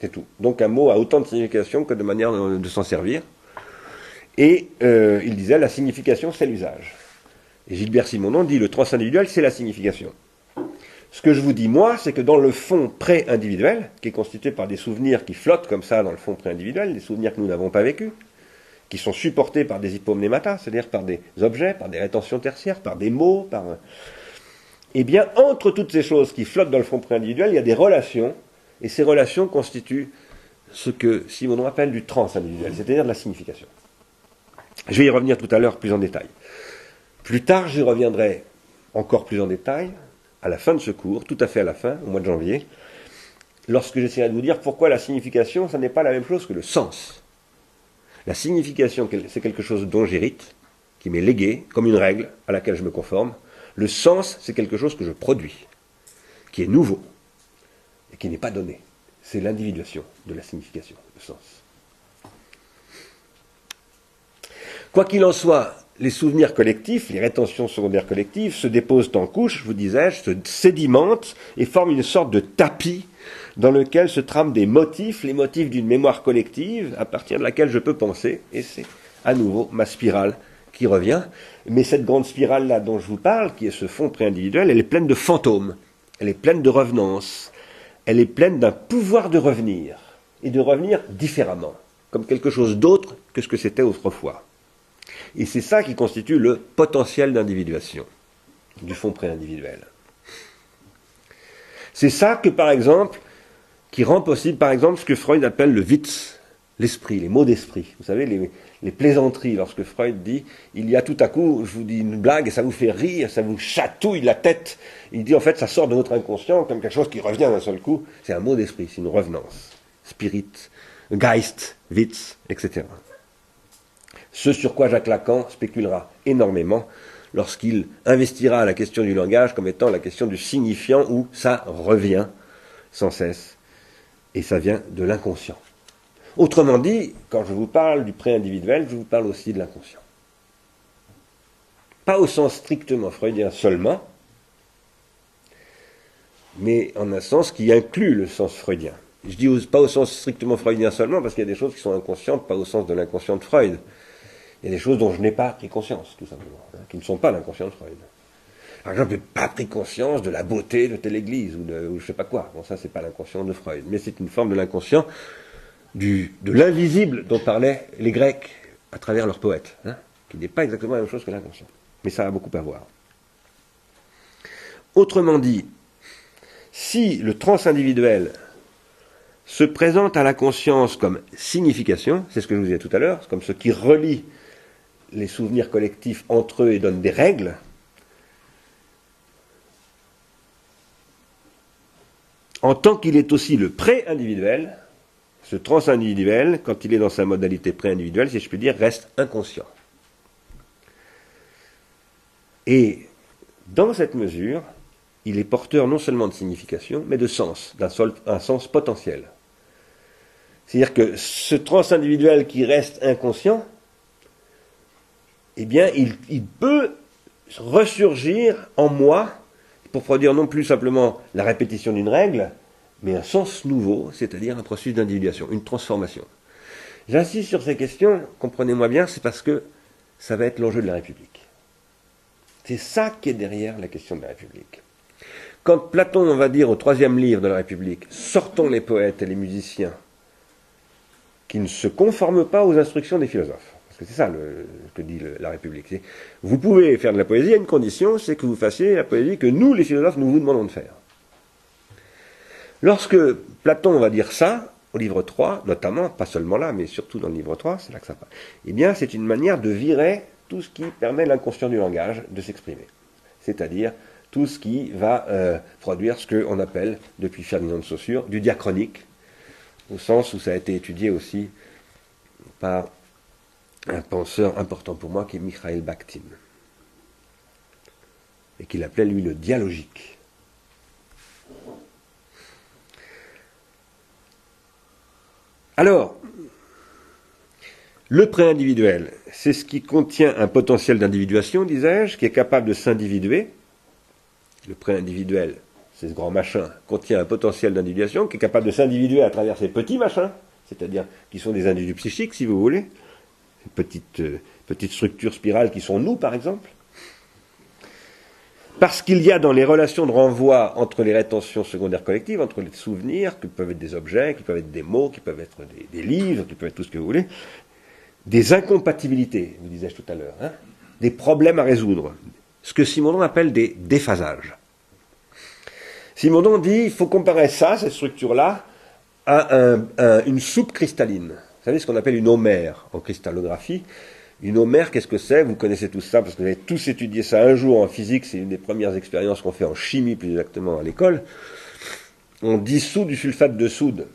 C'est tout. Donc un mot a autant de signification que de manière de s'en servir. Et il disait, la signification, c'est l'usage. Et Gilbert Simondon dit, le transindividuel, c'est la signification. Ce que je vous dis, moi, c'est que dans le fond pré-individuel, qui est constitué par des souvenirs qui flottent comme ça dans le fond pré-individuel, des souvenirs que nous n'avons pas vécus, qui sont supportés par des hypomnématas, c'est-à-dire par des objets, par des rétentions tertiaires, par des mots, Eh bien, entre toutes ces choses qui flottent dans le fond pré-individuel, il y a des relations, et ces relations constituent ce que Simondon appelle du transindividuel, c'est-à-dire de la signification. Je vais y revenir tout à l'heure plus en détail. Plus tard, j'y reviendrai encore plus en détail, à la fin de ce cours, tout à fait à la fin, au mois de janvier, lorsque j'essaierai de vous dire pourquoi la signification, ça n'est pas la même chose que le sens. La signification, c'est quelque chose dont j'hérite, qui m'est légué, comme une règle à laquelle je me conforme. Le sens, c'est quelque chose que je produis, qui est nouveau, et qui n'est pas donné. C'est l'individuation de la signification, le sens. Quoi qu'il en soit, les souvenirs collectifs, les rétentions secondaires collectives, se déposent en couches, vous disais-je, se sédimentent et forment une sorte de tapis dans lequel se trament des motifs, les motifs d'une mémoire collective à partir de laquelle je peux penser, et c'est à nouveau ma spirale qui revient. Mais cette grande spirale-là dont je vous parle, qui est ce fond pré-individuel, elle est pleine de fantômes, elle est pleine de revenances, elle est pleine d'un pouvoir de revenir, et de revenir différemment, comme quelque chose d'autre que ce que c'était autrefois. Et c'est ça qui constitue le potentiel d'individuation du fond pré-individuel. C'est ça que, par exemple, qui rend possible, par exemple, ce que Freud appelle le Witz, l'esprit, les mots d'esprit. Vous savez, les plaisanteries, lorsque Freud dit, il y a tout à coup, je vous dis une blague et ça vous fait rire, ça vous chatouille la tête. Il dit, en fait, ça sort de votre inconscient comme quelque chose qui revient d'un seul coup. C'est un mot d'esprit, c'est une revenance. Spirit, Geist, Witz, etc. Ce sur quoi Jacques Lacan spéculera énormément lorsqu'il investira la question du langage comme étant la question du signifiant où ça revient sans cesse et ça vient de l'inconscient. Autrement dit, quand je vous parle du pré-individuel, je vous parle aussi de l'inconscient. Pas au sens strictement freudien seulement, mais en un sens qui inclut le sens freudien. Je dis pas au sens strictement freudien seulement parce qu'il y a des choses qui sont inconscientes, pas au sens de l'inconscient de Freud. Il y a des choses dont je n'ai pas pris conscience, tout simplement, qui ne sont pas l'inconscient de Freud. Par exemple, je n'ai pas pris conscience de la beauté de telle église, ou je ne sais pas quoi. Bon, ça, c'est pas l'inconscient de Freud. Mais c'est une forme de l'inconscient, de l'invisible dont parlaient les Grecs à travers leurs poètes, qui n'est pas exactement la même chose que l'inconscient. Mais ça a beaucoup à voir. Autrement dit, si le transindividuel se présente à la conscience comme signification, c'est ce que je vous disais tout à l'heure, comme ce qui relie les souvenirs collectifs entre eux et donne des règles, en tant qu'il est aussi le pré-individuel, ce transindividuel, quand il est dans sa modalité pré-individuelle, si je puis dire, reste inconscient. Et dans cette mesure, il est porteur non seulement de signification, mais de sens, d'un sens potentiel. C'est-à-dire que ce transindividuel qui reste inconscient, eh bien, il peut ressurgir en moi pour produire non plus simplement la répétition d'une règle, mais un sens nouveau, c'est-à-dire un processus d'individuation, une transformation. J'insiste sur ces questions, comprenez-moi bien, c'est parce que ça va être l'enjeu de la République. C'est ça qui est derrière la question de la République. Quand Platon, on va dire au 3e livre de la République, sortons les poètes et les musiciens qui ne se conforment pas aux instructions des philosophes. Parce que c'est ça que dit la République. Vous pouvez faire de la poésie à une condition, c'est que vous fassiez la poésie que nous, les philosophes, nous vous demandons de faire. Lorsque Platon va dire ça, au livre 3, notamment, pas seulement là, mais surtout dans le livre 3, c'est là que ça passe, eh bien, c'est une manière de virer tout ce qui permet l'inconscient du langage de s'exprimer. C'est-à-dire tout ce qui va produire ce qu'on appelle, depuis Ferdinand de Saussure, du diachronique, au sens où ça a été étudié aussi par un penseur important pour moi qui est Mikhail Bakhtin, et qu'il appelait lui le dialogique. Alors, le pré-individuel, c'est ce qui contient un potentiel d'individuation, disais-je, qui est capable de s'individuer. Le pré-individuel c'est ce grand machin, contient un potentiel d'individuation qui est capable de s'individuer à travers ces petits machins, c'est-à-dire qui sont des individus psychiques, si vous voulez, petites structures spirales qui sont nous, par exemple. Parce qu'il y a dans les relations de renvoi entre les rétentions secondaires collectives, entre les souvenirs, qui peuvent être des objets, qui peuvent être des mots, qui peuvent être des livres, qui peuvent être tout ce que vous voulez, des incompatibilités, vous disais-je tout à l'heure, hein, des problèmes à résoudre, ce que Simondon appelle des déphasages. Simondon dit, il faut comparer ça, cette structure-là, à une soupe cristalline. Vous savez ce qu'on appelle une homère en cristallographie. Une homère, qu'est-ce que c'est? Vous connaissez tous ça, parce que vous avez tous étudié ça un jour en physique, c'est une des premières expériences qu'on fait en chimie, plus exactement à l'école. On dissout du sulfate de soude.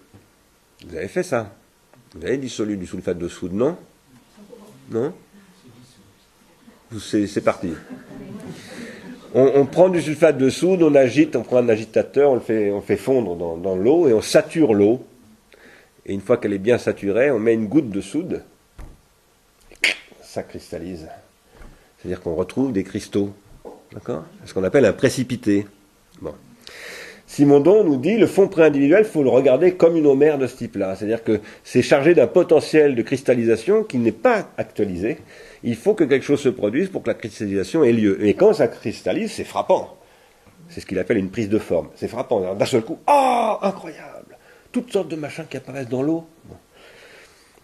Vous avez fait ça? Vous avez dissolu du sulfate de soude, non? Non? C'est parti. On prend du sulfate de soude, on agite, on prend un agitateur, on le fait fondre dans l'eau et on sature l'eau. Et une fois qu'elle est bien saturée, on met une goutte de soude, ça cristallise. C'est-à-dire qu'on retrouve des cristaux. D'accord? Ce qu'on appelle un précipité. Bon. Simondon nous dit, le fond préindividuel, il faut le regarder comme une homère de ce type-là. C'est-à-dire que c'est chargé d'un potentiel de cristallisation qui n'est pas actualisé. Il faut que quelque chose se produise pour que la cristallisation ait lieu. Et quand ça cristallise, c'est frappant. C'est ce qu'il appelle une prise de forme. C'est frappant. D'un seul coup, incroyable! Toutes sortes de machins qui apparaissent dans l'eau. Bon.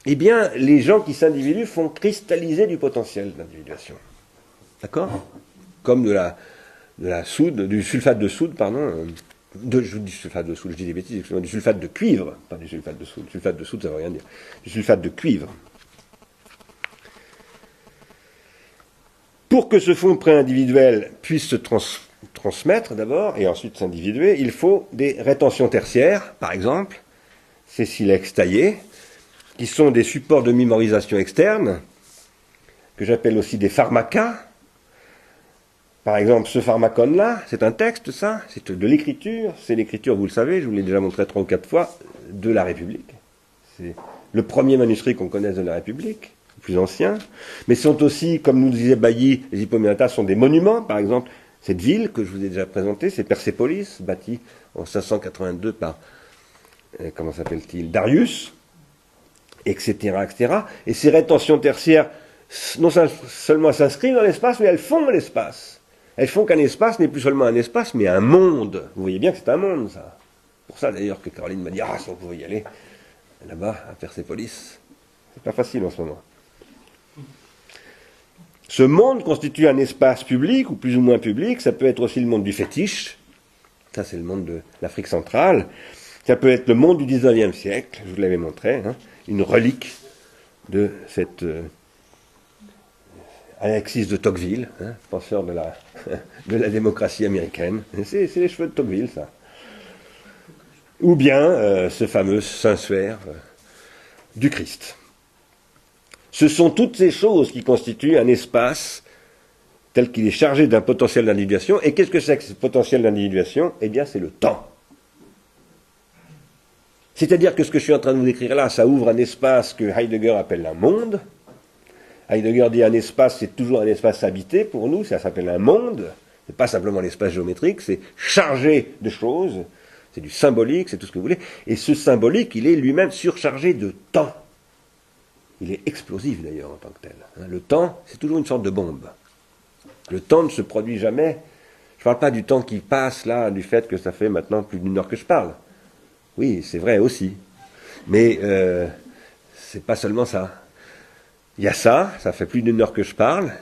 Eh bien, les gens qui s'individuent font cristalliser du potentiel d'individuation. D'accord? Comme de la soude, du sulfate de soude, pardon. Je dis sulfate de soude, je dis des bêtises, excusez-moi, du sulfate de cuivre, pas du sulfate de soude. Sulfate de soude, ça ne veut rien dire. Du sulfate de cuivre. Pour que ce fond préindividuel puisse se transmettre d'abord et ensuite s'individuer, il faut des rétentions tertiaires, par exemple, ces silex taillés, qui sont des supports de mémorisation externe, que j'appelle aussi des pharmacas. Par exemple, ce pharmacone-là, c'est un texte, ça, c'est de l'écriture. C'est l'écriture, vous le savez, je vous l'ai déjà montré 3 ou 4 fois, de la République. C'est le premier manuscrit qu'on connaisse de la République, le plus ancien. Mais ce sont aussi, comme nous disait Bailly, les Hippoménatas sont des monuments. Par exemple, cette ville que je vous ai déjà présentée, c'est Persépolis, bâtie en 582 par, comment s'appelle-t-il, Darius, etc., etc. Et ces rétentions tertiaires, non seulement s'inscrivent dans l'espace, mais elles font l'espace. Elles font qu'un espace n'est plus seulement un espace, mais un monde. Vous voyez bien que c'est un monde, ça. Pour ça, d'ailleurs, que Caroline m'a dit, si on pouvait y aller, là-bas, à Persépolis. C'est pas facile en ce moment. Ce monde constitue un espace public, ou plus ou moins public. Ça peut être aussi le monde du fétiche. Ça, c'est le monde de l'Afrique centrale. Ça peut être le monde du 19e siècle, je vous l'avais montré, hein, une relique de cette Alexis de Tocqueville, hein, penseur de la démocratie américaine. C'est les cheveux de Tocqueville, ça. Ou bien ce fameux Saint-Suaire du Christ. Ce sont toutes ces choses qui constituent un espace tel qu'il est chargé d'un potentiel d'individuation. Et qu'est-ce que c'est que ce potentiel d'individuation? Eh bien, c'est le temps. C'est-à-dire que ce que je suis en train de vous décrire là, ça ouvre un espace que Heidegger appelle un monde. Heidegger dit un espace, c'est toujours un espace habité pour nous, ça s'appelle un monde. C'est pas simplement l'espace géométrique, c'est chargé de choses, c'est du symbolique, c'est tout ce que vous voulez. Et ce symbolique, il est lui-même surchargé de temps. Il est explosif d'ailleurs en tant que tel. Le temps, c'est toujours une sorte de bombe. Le temps ne se produit jamais. Je ne parle pas du temps qui passe là, du fait que ça fait maintenant plus d'une heure que je parle. Oui, c'est vrai aussi. Mais c'est pas seulement ça. Il y a ça fait plus d'une heure que je parle,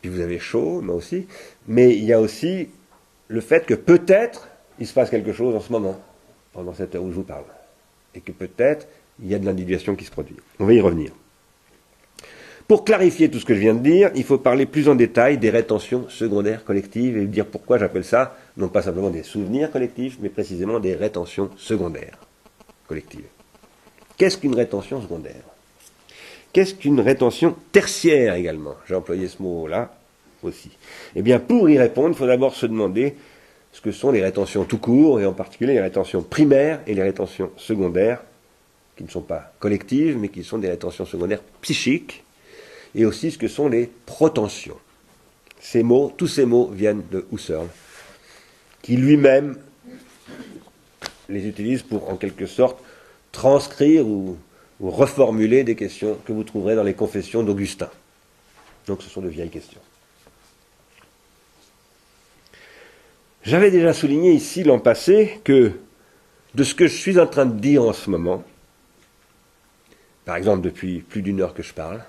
puis vous avez chaud, moi aussi, mais il y a aussi le fait que peut-être il se passe quelque chose en ce moment, pendant cette heure où je vous parle, et que peut-être il y a de l'individuation qui se produit. On va y revenir. Pour clarifier tout ce que je viens de dire, il faut parler plus en détail des rétentions secondaires collectives et dire pourquoi j'appelle ça, non pas simplement des souvenirs collectifs, mais précisément des rétentions secondaires collectives. Qu'est-ce qu'une rétention secondaire ? Qu'est-ce qu'une rétention tertiaire également? J'ai employé ce mot-là aussi. Eh bien, pour y répondre, il faut d'abord se demander ce que sont les rétentions tout court, et en particulier les rétentions primaires et les rétentions secondaires, qui ne sont pas collectives, mais qui sont des rétentions secondaires psychiques, et aussi ce que sont les protensions. Tous ces mots viennent de Husserl, qui lui-même les utilise pour, en quelque sorte, transcrire ou reformuler des questions que vous trouverez dans les confessions d'Augustin. Donc ce sont de vieilles questions. J'avais déjà souligné ici l'an passé que de ce que je suis en train de dire en ce moment, par exemple depuis plus d'une heure que je parle,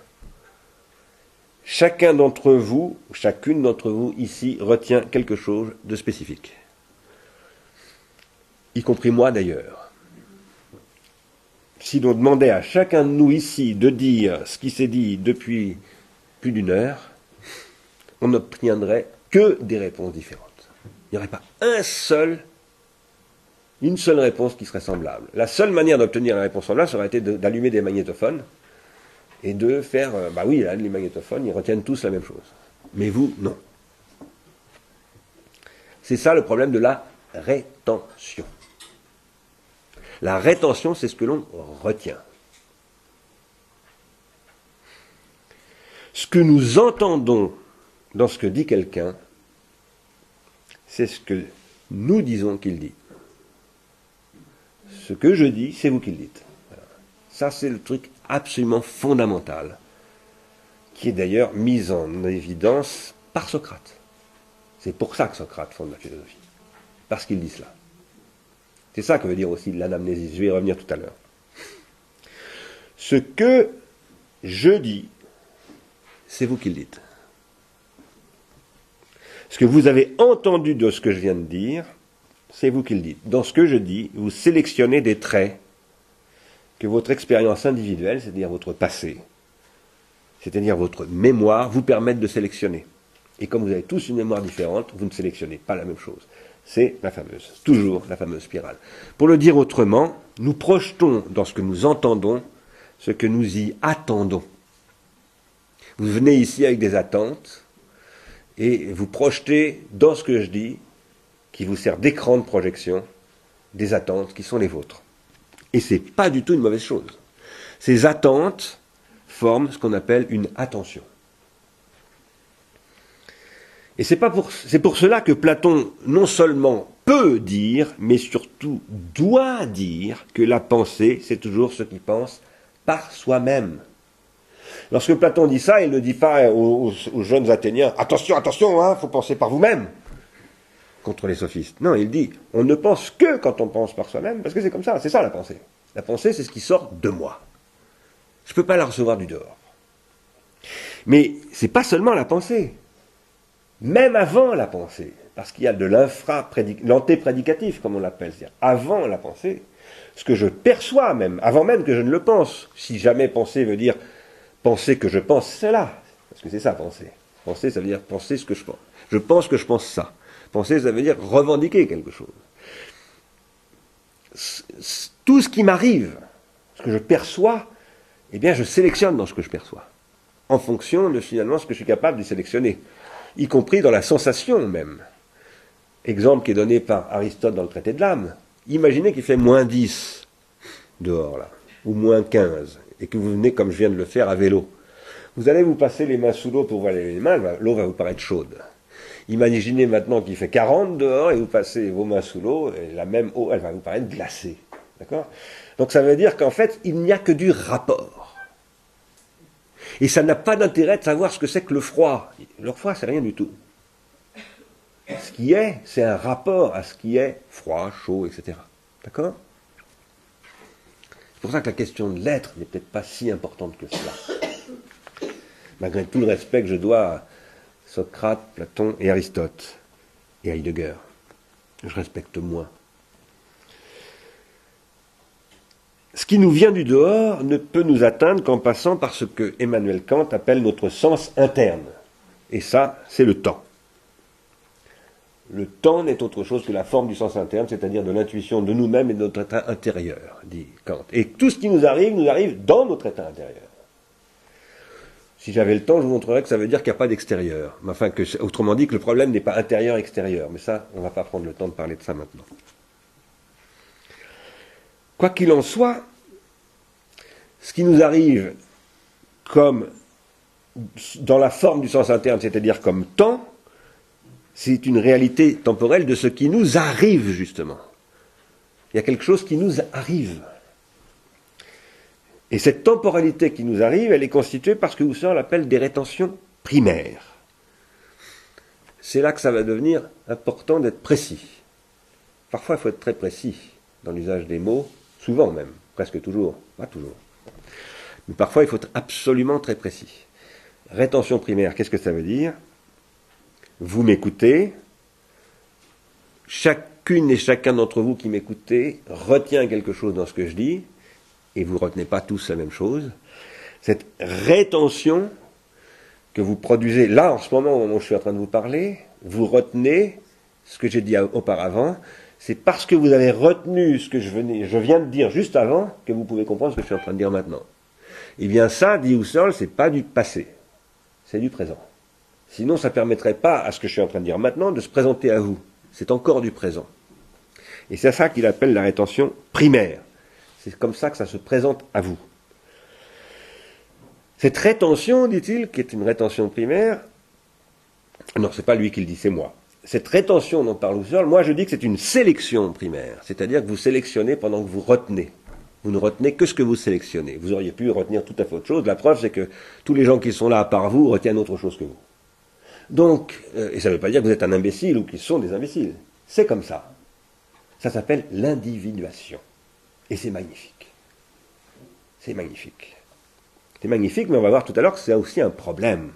chacun d'entre vous, chacune d'entre vous ici retient quelque chose de spécifique. Y compris moi d'ailleurs. Si l'on demandait à chacun de nous ici de dire ce qui s'est dit depuis plus d'une heure, on n'obtiendrait que des réponses différentes. Il n'y aurait pas une seule réponse qui serait semblable. La seule manière d'obtenir une réponse semblable, ça aurait été d'allumer des magnétophones et de faire, oui, là, les magnétophones, ils retiennent tous la même chose. Mais vous, non. C'est ça le problème de la rétention. La rétention, c'est ce que l'on retient. Ce que nous entendons dans ce que dit quelqu'un, c'est ce que nous disons qu'il dit. Ce que je dis, c'est vous qui le dites. Voilà. Ça, c'est le truc absolument fondamental, qui est d'ailleurs mis en évidence par Socrate. C'est pour ça que Socrate fonde la philosophie. Parce qu'il dit cela. C'est ça que veut dire aussi l'anamnésis. Je vais y revenir tout à l'heure. Ce que je dis, c'est vous qui le dites. Ce que vous avez entendu de ce que je viens de dire, c'est vous qui le dites. Dans ce que je dis, vous sélectionnez des traits que votre expérience individuelle, c'est-à-dire votre passé, c'est-à-dire votre mémoire, vous permettent de sélectionner. Et comme vous avez tous une mémoire différente, vous ne sélectionnez pas la même chose. C'est toujours la fameuse spirale. Pour le dire autrement, nous projetons dans ce que nous entendons ce que nous y attendons. Vous venez ici avec des attentes et vous projetez dans ce que je dis, qui vous sert d'écran de projection, des attentes qui sont les vôtres. Et ce n'est pas du tout une mauvaise chose. Ces attentes forment ce qu'on appelle une attention. Et c'est pour cela que Platon non seulement peut dire, mais surtout doit dire que la pensée, c'est toujours ce qui pense par soi-même. Lorsque Platon dit ça, il ne dit pas aux jeunes Athéniens, attention, il faut penser par vous-même, contre les sophistes. Non, il dit, on ne pense que quand on pense par soi-même, parce que c'est comme ça, c'est ça la pensée. La pensée, c'est ce qui sort de moi. Je ne peux pas la recevoir du dehors. Mais ce n'est pas seulement la pensée. Même avant la pensée, parce qu'il y a de l'antéprédicatif, comme on l'appelle, c'est-à-dire avant la pensée, ce que je perçois même, avant même que je ne le pense. Si jamais penser veut dire penser que je pense cela, parce que c'est ça penser. Penser, ça veut dire penser ce que je pense. Je pense que je pense ça. Penser, ça veut dire revendiquer quelque chose. Tout ce qui m'arrive, ce que je perçois, eh bien je sélectionne dans ce que je perçois, en fonction de finalement ce que je suis capable de sélectionner, y compris dans la sensation même. Exemple qui est donné par Aristote dans le traité de l'âme. Imaginez qu'il fait moins 10 dehors, là, ou moins 15, et que vous venez, comme je viens de le faire, à vélo. Vous allez vous passer les mains sous l'eau pour voir les mains, l'eau va vous paraître chaude. Imaginez maintenant qu'il fait 40 dehors, et vous passez vos mains sous l'eau, et la même eau, elle va vous paraître glacée. D'accord ? Donc ça veut dire qu'en fait, il n'y a que du rapport. Et ça n'a pas d'intérêt de savoir ce que c'est que le froid. Le froid, c'est rien du tout. Ce qui est, c'est un rapport à ce qui est froid, chaud, etc. D'accord ? C'est pour ça que la question de l'être n'est peut-être pas si importante que cela. Malgré tout le respect que je dois à Socrate, Platon et Aristote, et Heidegger, je respecte moins. Ce qui nous vient du dehors ne peut nous atteindre qu'en passant par ce que Emmanuel Kant appelle notre sens interne. Et ça, c'est le temps. Le temps n'est autre chose que la forme du sens interne, c'est-à-dire de l'intuition de nous-mêmes et de notre état intérieur, dit Kant. Et tout ce qui nous arrive dans notre état intérieur. Si j'avais le temps, je vous montrerais que ça veut dire qu'il n'y a pas d'extérieur. Enfin, autrement dit, que le problème n'est pas intérieur-extérieur. Mais ça, on ne va pas prendre le temps de parler de ça maintenant. Quoi qu'il en soit, ce qui nous arrive comme dans la forme du sens interne, c'est-à-dire comme temps, c'est une réalité temporelle de ce qui nous arrive, justement. Il y a quelque chose qui nous arrive. Et cette temporalité qui nous arrive, elle est constituée par ce que Husserl appelle des rétentions primaires. C'est là que ça va devenir important d'être précis. Parfois, il faut être très précis dans l'usage des mots, souvent même, presque toujours, pas toujours. Mais parfois, il faut être absolument très précis. Rétention primaire, qu'est-ce que ça veut dire? Vous m'écoutez, chacune et chacun d'entre vous qui m'écoutez retient quelque chose dans ce que je dis, et vous ne retenez pas tous la même chose. Cette rétention que vous produisez là, en ce moment, au moment où je suis en train de vous parler, vous retenez ce que j'ai dit auparavant. C'est parce que vous avez retenu ce que je viens de dire juste avant que vous pouvez comprendre ce que je suis en train de dire maintenant. Eh bien ça, dit Husserl, c'est pas du passé, c'est du présent. Sinon, ça ne permettrait pas à ce que je suis en train de dire maintenant de se présenter à vous. C'est encore du présent. Et c'est ça qu'il appelle la rétention primaire. C'est comme ça que ça se présente à vous. Cette rétention, dit-il, qui est une rétention primaire, non, c'est pas lui qui le dit, c'est moi. Cette rétention dont parle Husserl, moi je dis que c'est une sélection primaire, c'est-à-dire que vous sélectionnez pendant que vous retenez. Vous ne retenez que ce que vous sélectionnez. Vous auriez pu retenir tout à fait autre chose. La preuve, c'est que tous les gens qui sont là à part vous retiennent autre chose que vous. Donc, et ça ne veut pas dire que vous êtes un imbécile ou qu'ils sont des imbéciles. C'est comme ça. Ça s'appelle l'individuation. Et c'est magnifique. C'est magnifique. C'est magnifique, mais on va voir tout à l'heure que c'est aussi un problème.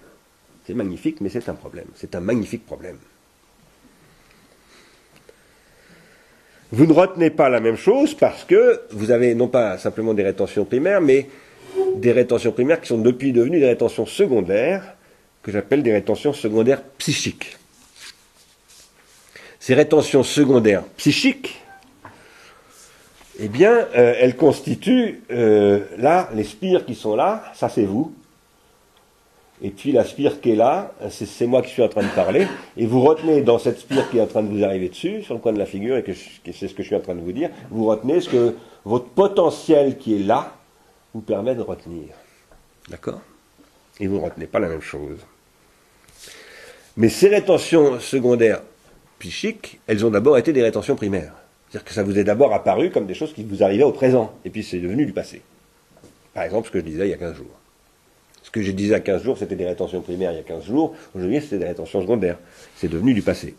C'est magnifique, mais c'est un problème. C'est un magnifique problème. Vous ne retenez pas la même chose parce que vous avez non pas simplement des rétentions primaires, mais des rétentions primaires qui sont depuis devenues des rétentions secondaires, que j'appelle des rétentions secondaires psychiques. Ces rétentions secondaires psychiques, eh bien, elles constituent, là, les spires qui sont là, ça c'est vous, et puis la spire qui est là, c'est moi qui suis en train de parler, et vous retenez dans cette spire qui est en train de vous arriver dessus, sur le coin de la figure, et que c'est ce que je suis en train de vous dire, vous retenez ce que votre potentiel qui est là vous permet de retenir. D'accord? Et vous ne retenez pas la même chose. Mais ces rétentions secondaires psychiques, elles ont d'abord été des rétentions primaires. C'est-à-dire que ça vous est d'abord apparu comme des choses qui vous arrivaient au présent, et puis c'est devenu du passé. Par exemple, ce que je disais il y a 15 jours. Ce que je disais à 15 jours, c'était des rétentions primaires il y a 15 jours, aujourd'hui c'était des rétentions secondaires. C'est devenu du passé.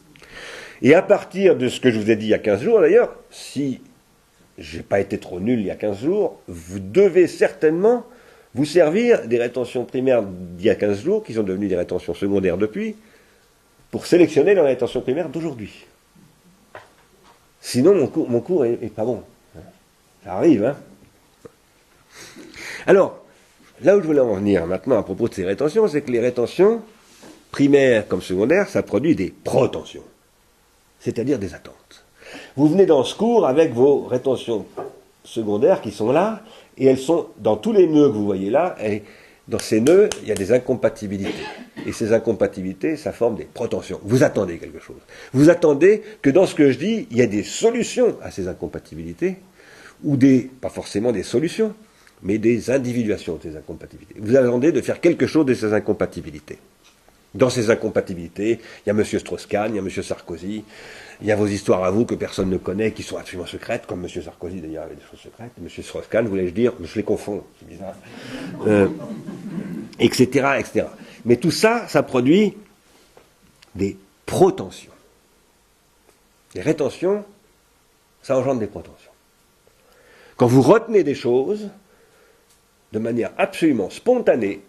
Et à partir de ce que je vous ai dit il y a 15 jours, d'ailleurs, si je n'ai pas été trop nul il y a 15 jours, vous devez certainement vous servir des rétentions primaires d'il y a 15 jours, qui sont devenues des rétentions secondaires depuis, pour sélectionner les rétentions primaires d'aujourd'hui. Sinon, mon cours est pas bon. Ça arrive, hein. Alors, là où je voulais en venir maintenant à propos de ces rétentions, c'est que les rétentions, primaires comme secondaires, ça produit des protensions, c'est-à-dire des attentes. Vous venez dans ce cours avec vos rétentions secondaires qui sont là, et elles sont dans tous les nœuds que vous voyez là, et dans ces nœuds, il y a des incompatibilités. Et ces incompatibilités, ça forme des protensions. Vous attendez quelque chose. Vous attendez que dans ce que je dis, il y ait des solutions à ces incompatibilités, ou pas forcément des solutions, mais des individuations de ces incompatibilités. Vous attendez de faire quelque chose de ces incompatibilités. Dans ces incompatibilités, il y a M. Strauss-Kahn, il y a M. Sarkozy, il y a vos histoires à vous que personne ne connaît, qui sont absolument secrètes, comme M. Sarkozy d'ailleurs avait des choses secrètes, M. Strauss-Kahn, voulais-je dire, je les confonds, c'est bizarre, etc., etc. Mais tout ça, ça produit des protensions. Les rétentions, ça engendre des protensions. Quand vous retenez des choses, de manière absolument spontanée,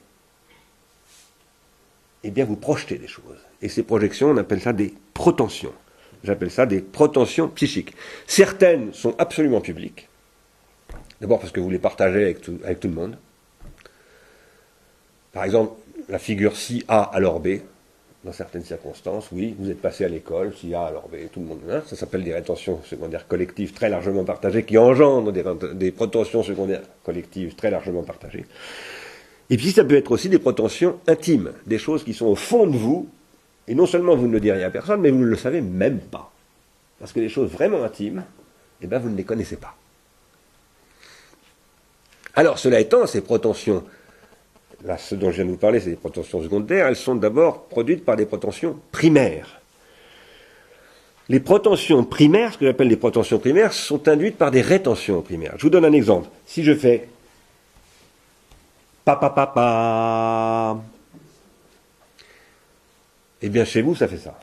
eh bien vous projetez des choses. Et ces projections, on appelle ça des protensions. J'appelle ça des protensions psychiques. Certaines sont absolument publiques. D'abord parce que vous les partagez avec tout le monde. Par exemple, la figure si A alors B, dans certaines circonstances, oui, vous êtes passé à l'école, si A alors B, tout le monde, hein, ça s'appelle des rétentions secondaires collectives très largement partagées, qui engendrent des protensions secondaires collectives très largement partagées. Et puis ça peut être aussi des protensions intimes, des choses qui sont au fond de vous, et non seulement vous ne le direz à personne, mais vous ne le savez même pas. Parce que les choses vraiment intimes, eh bien vous ne les connaissez pas. Alors cela étant, ces protensions, là, ce dont je viens de vous parler, c'est des protensions secondaires, elles sont d'abord produites par des protensions primaires. Les protensions primaires, ce que j'appelle les protensions primaires, sont induites par des rétentions primaires. Je vous donne un exemple. Si je fais pa pa pa pa, eh bien chez vous ça fait ça.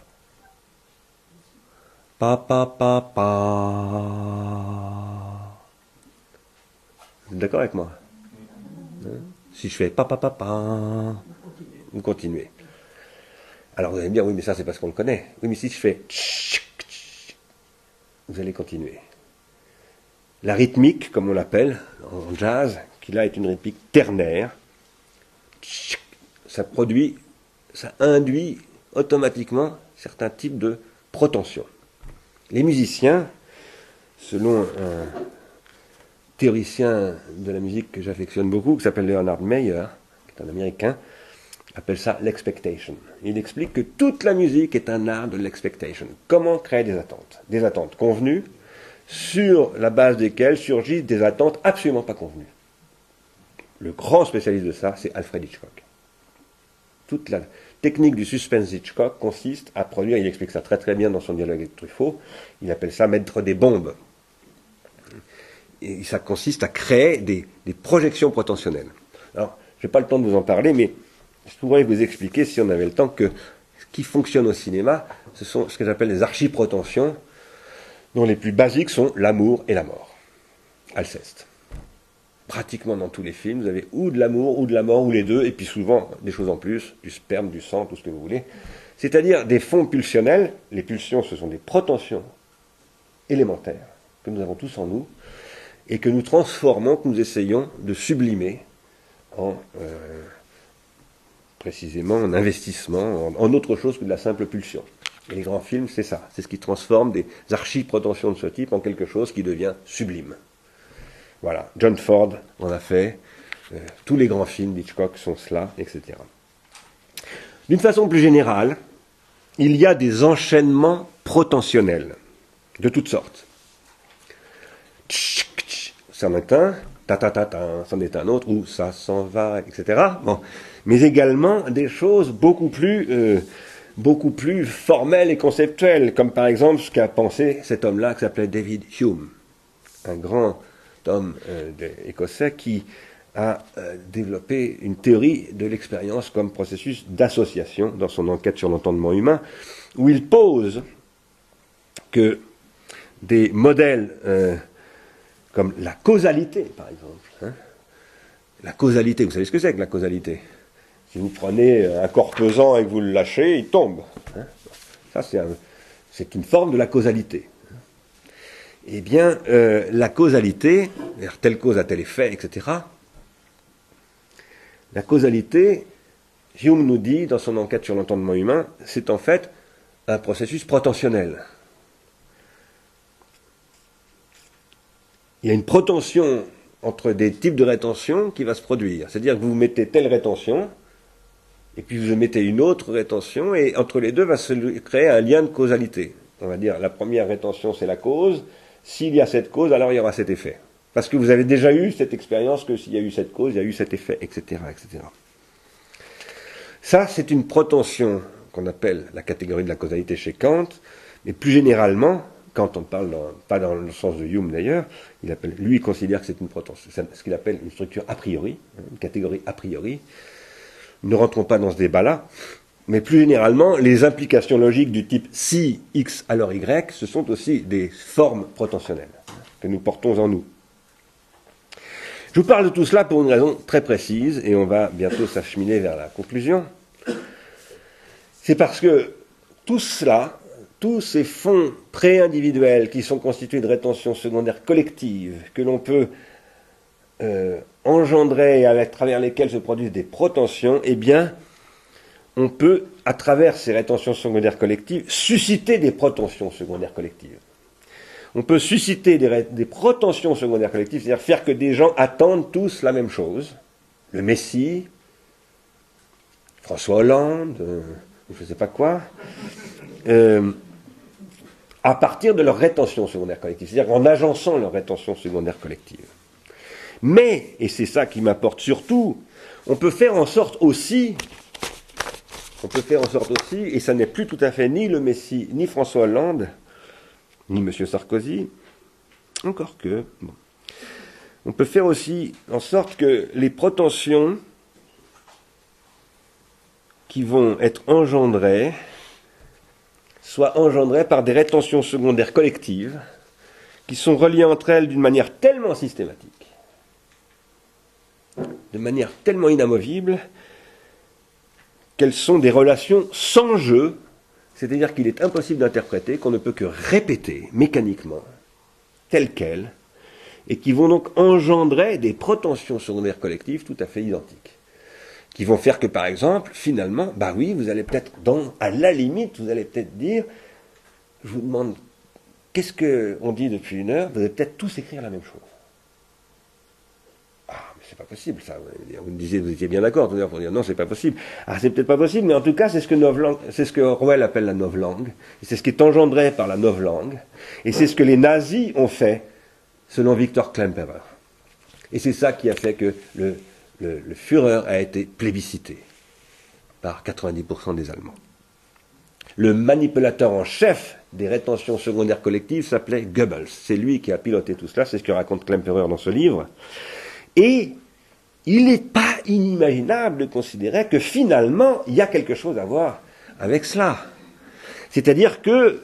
Pa pa pa pa. Vous êtes d'accord avec moi? Si je fais pa pa pa pa, vous continuez. Alors vous allez me dire, oui mais ça c'est parce qu'on le connaît. Oui mais si je fais vous allez continuer. La rythmique, comme on l'appelle en jazz, qui là est une rythmique ternaire, ça induit automatiquement certains types de protensions. Les musiciens, selon un théoricien de la musique que j'affectionne beaucoup, qui s'appelle Leonard Meyer, qui est un Américain, appelle ça l'expectation. Il explique que toute la musique est un art de l'expectation. Comment créer des attentes? Des attentes convenues, sur la base desquelles surgissent des attentes absolument pas convenues. Le grand spécialiste de ça, c'est Alfred Hitchcock. Toute la technique du suspense Hitchcock consiste à produire, il explique ça très très bien dans son dialogue avec Truffaut, il appelle ça mettre des bombes. Et ça consiste à créer des projections potentionnelles. Alors, je n'ai pas le temps de vous en parler, mais je pourrais vous expliquer, si on avait le temps, que ce qui fonctionne au cinéma, ce sont ce que j'appelle les archiprotensions, dont les plus basiques sont l'amour et la mort. Alceste. Pratiquement dans tous les films, vous avez ou de l'amour, ou de la mort, ou les deux, et puis souvent des choses en plus, du sperme, du sang, tout ce que vous voulez. C'est-à-dire des fonds pulsionnels. Les pulsions, ce sont des protensions élémentaires que nous avons tous en nous, et que nous transformons, que nous essayons de sublimer en précisément en investissement, en autre chose que de la simple pulsion. Et les grands films, c'est ça. C'est ce qui transforme des archiprotensions de ce type en quelque chose qui devient sublime. Voilà. John Ford en a fait. Tous les grands films d'Hitchcock sont cela, etc. D'une façon plus générale, il y a des enchaînements protentionnels de toutes sortes. C'en est un, ta-ta-ta-ta, c'en est un autre, ou ça s'en va, etc. Bon. Mais également des choses beaucoup plus formelles et conceptuelles, comme par exemple ce qu'a pensé cet homme-là qui s'appelait David Hume, un grand homme écossais qui a développé une théorie de l'expérience comme processus d'association dans son enquête sur l'entendement humain, où il pose que des modèles comme la causalité, par exemple. La causalité, vous savez ce que c'est que la causalité? Si vous prenez un corps pesant et que vous le lâchez, il tombe. Ça, c'est une forme de la causalité. Eh bien, la causalité, telle cause a tel effet, etc. La causalité, Hume nous dit dans son enquête sur l'entendement humain, c'est en fait un processus protentionnel. Il y a une protension entre des types de rétention qui va se produire. C'est-à-dire que vous mettez telle rétention, et puis vous mettez une autre rétention, et entre les deux va se créer un lien de causalité. On va dire, la première rétention, c'est la cause. S'il y a cette cause, alors il y aura cet effet. Parce que vous avez déjà eu cette expérience que s'il y a eu cette cause, il y a eu cet effet, etc., etc. Ça, c'est une protension qu'on appelle la catégorie de la causalité chez Kant, mais plus généralement, Kant en parle, pas dans le sens de Hume d'ailleurs, lui il considère que c'est une protension, ce qu'il appelle une structure a priori, une catégorie a priori. Ne rentrons pas dans ce débat-là, mais plus généralement, les implications logiques du type si x alors y, ce sont aussi des formes protentionnelles que nous portons en nous. Je vous parle de tout cela pour une raison très précise, et on va bientôt s'acheminer vers la conclusion. C'est parce que tout cela, tous ces fonds pré-individuels qui sont constitués de rétentions secondaires collectives, que l'on peut engendrer et à travers lesquelles se produisent des protensions, eh bien, on peut, à travers ces rétentions secondaires collectives, susciter des protensions secondaires collectives. On peut susciter des protensions secondaires collectives, c'est-à-dire faire que des gens attendent tous la même chose. Le Messie, François Hollande, je ne sais pas quoi, à partir de leur rétention secondaire collective, c'est-à-dire en agençant leur rétention secondaire collective. Mais, et c'est ça qui m'apporte surtout, on peut faire en sorte aussi, et ça n'est plus tout à fait ni le Messie, ni François Hollande, ni M. Sarkozy, encore que... Bon. On peut faire aussi en sorte que les protensions qui vont être engendrées soient engendrées par des rétentions secondaires collectives qui sont reliées entre elles d'une manière tellement systématique, de manière tellement inamovible, qu'elles sont des relations sans jeu, c'est-à-dire qu'il est impossible d'interpréter, qu'on ne peut que répéter mécaniquement, telles quelles, et qui vont donc engendrer des protensions secondaires collectives tout à fait identiques, qui vont faire que, par exemple, finalement, bah oui, vous allez peut-être, à la limite, vous allez peut-être dire, je vous demande, qu'est-ce qu'on dit depuis une heure, vous allez peut-être tous écrire la même chose. Ah, mais c'est pas possible, ça. Vous me disiez, vous étiez bien d'accord, pour dire non, c'est pas possible. Ah, c'est peut-être pas possible, mais en tout cas, c'est ce que Orwell appelle la novlangue, et c'est ce qui est engendré par la novlangue, et c'est ce que les nazis ont fait, selon Victor Klemperer. Et c'est ça qui a fait que le Führer a été plébiscité par 90% des Allemands. Le manipulateur en chef des rétentions secondaires collectives s'appelait Goebbels. C'est lui qui a piloté tout cela, c'est ce que raconte Klemperer dans ce livre. Et il n'est pas inimaginable de considérer que finalement, il y a quelque chose à voir avec cela. C'est-à-dire que,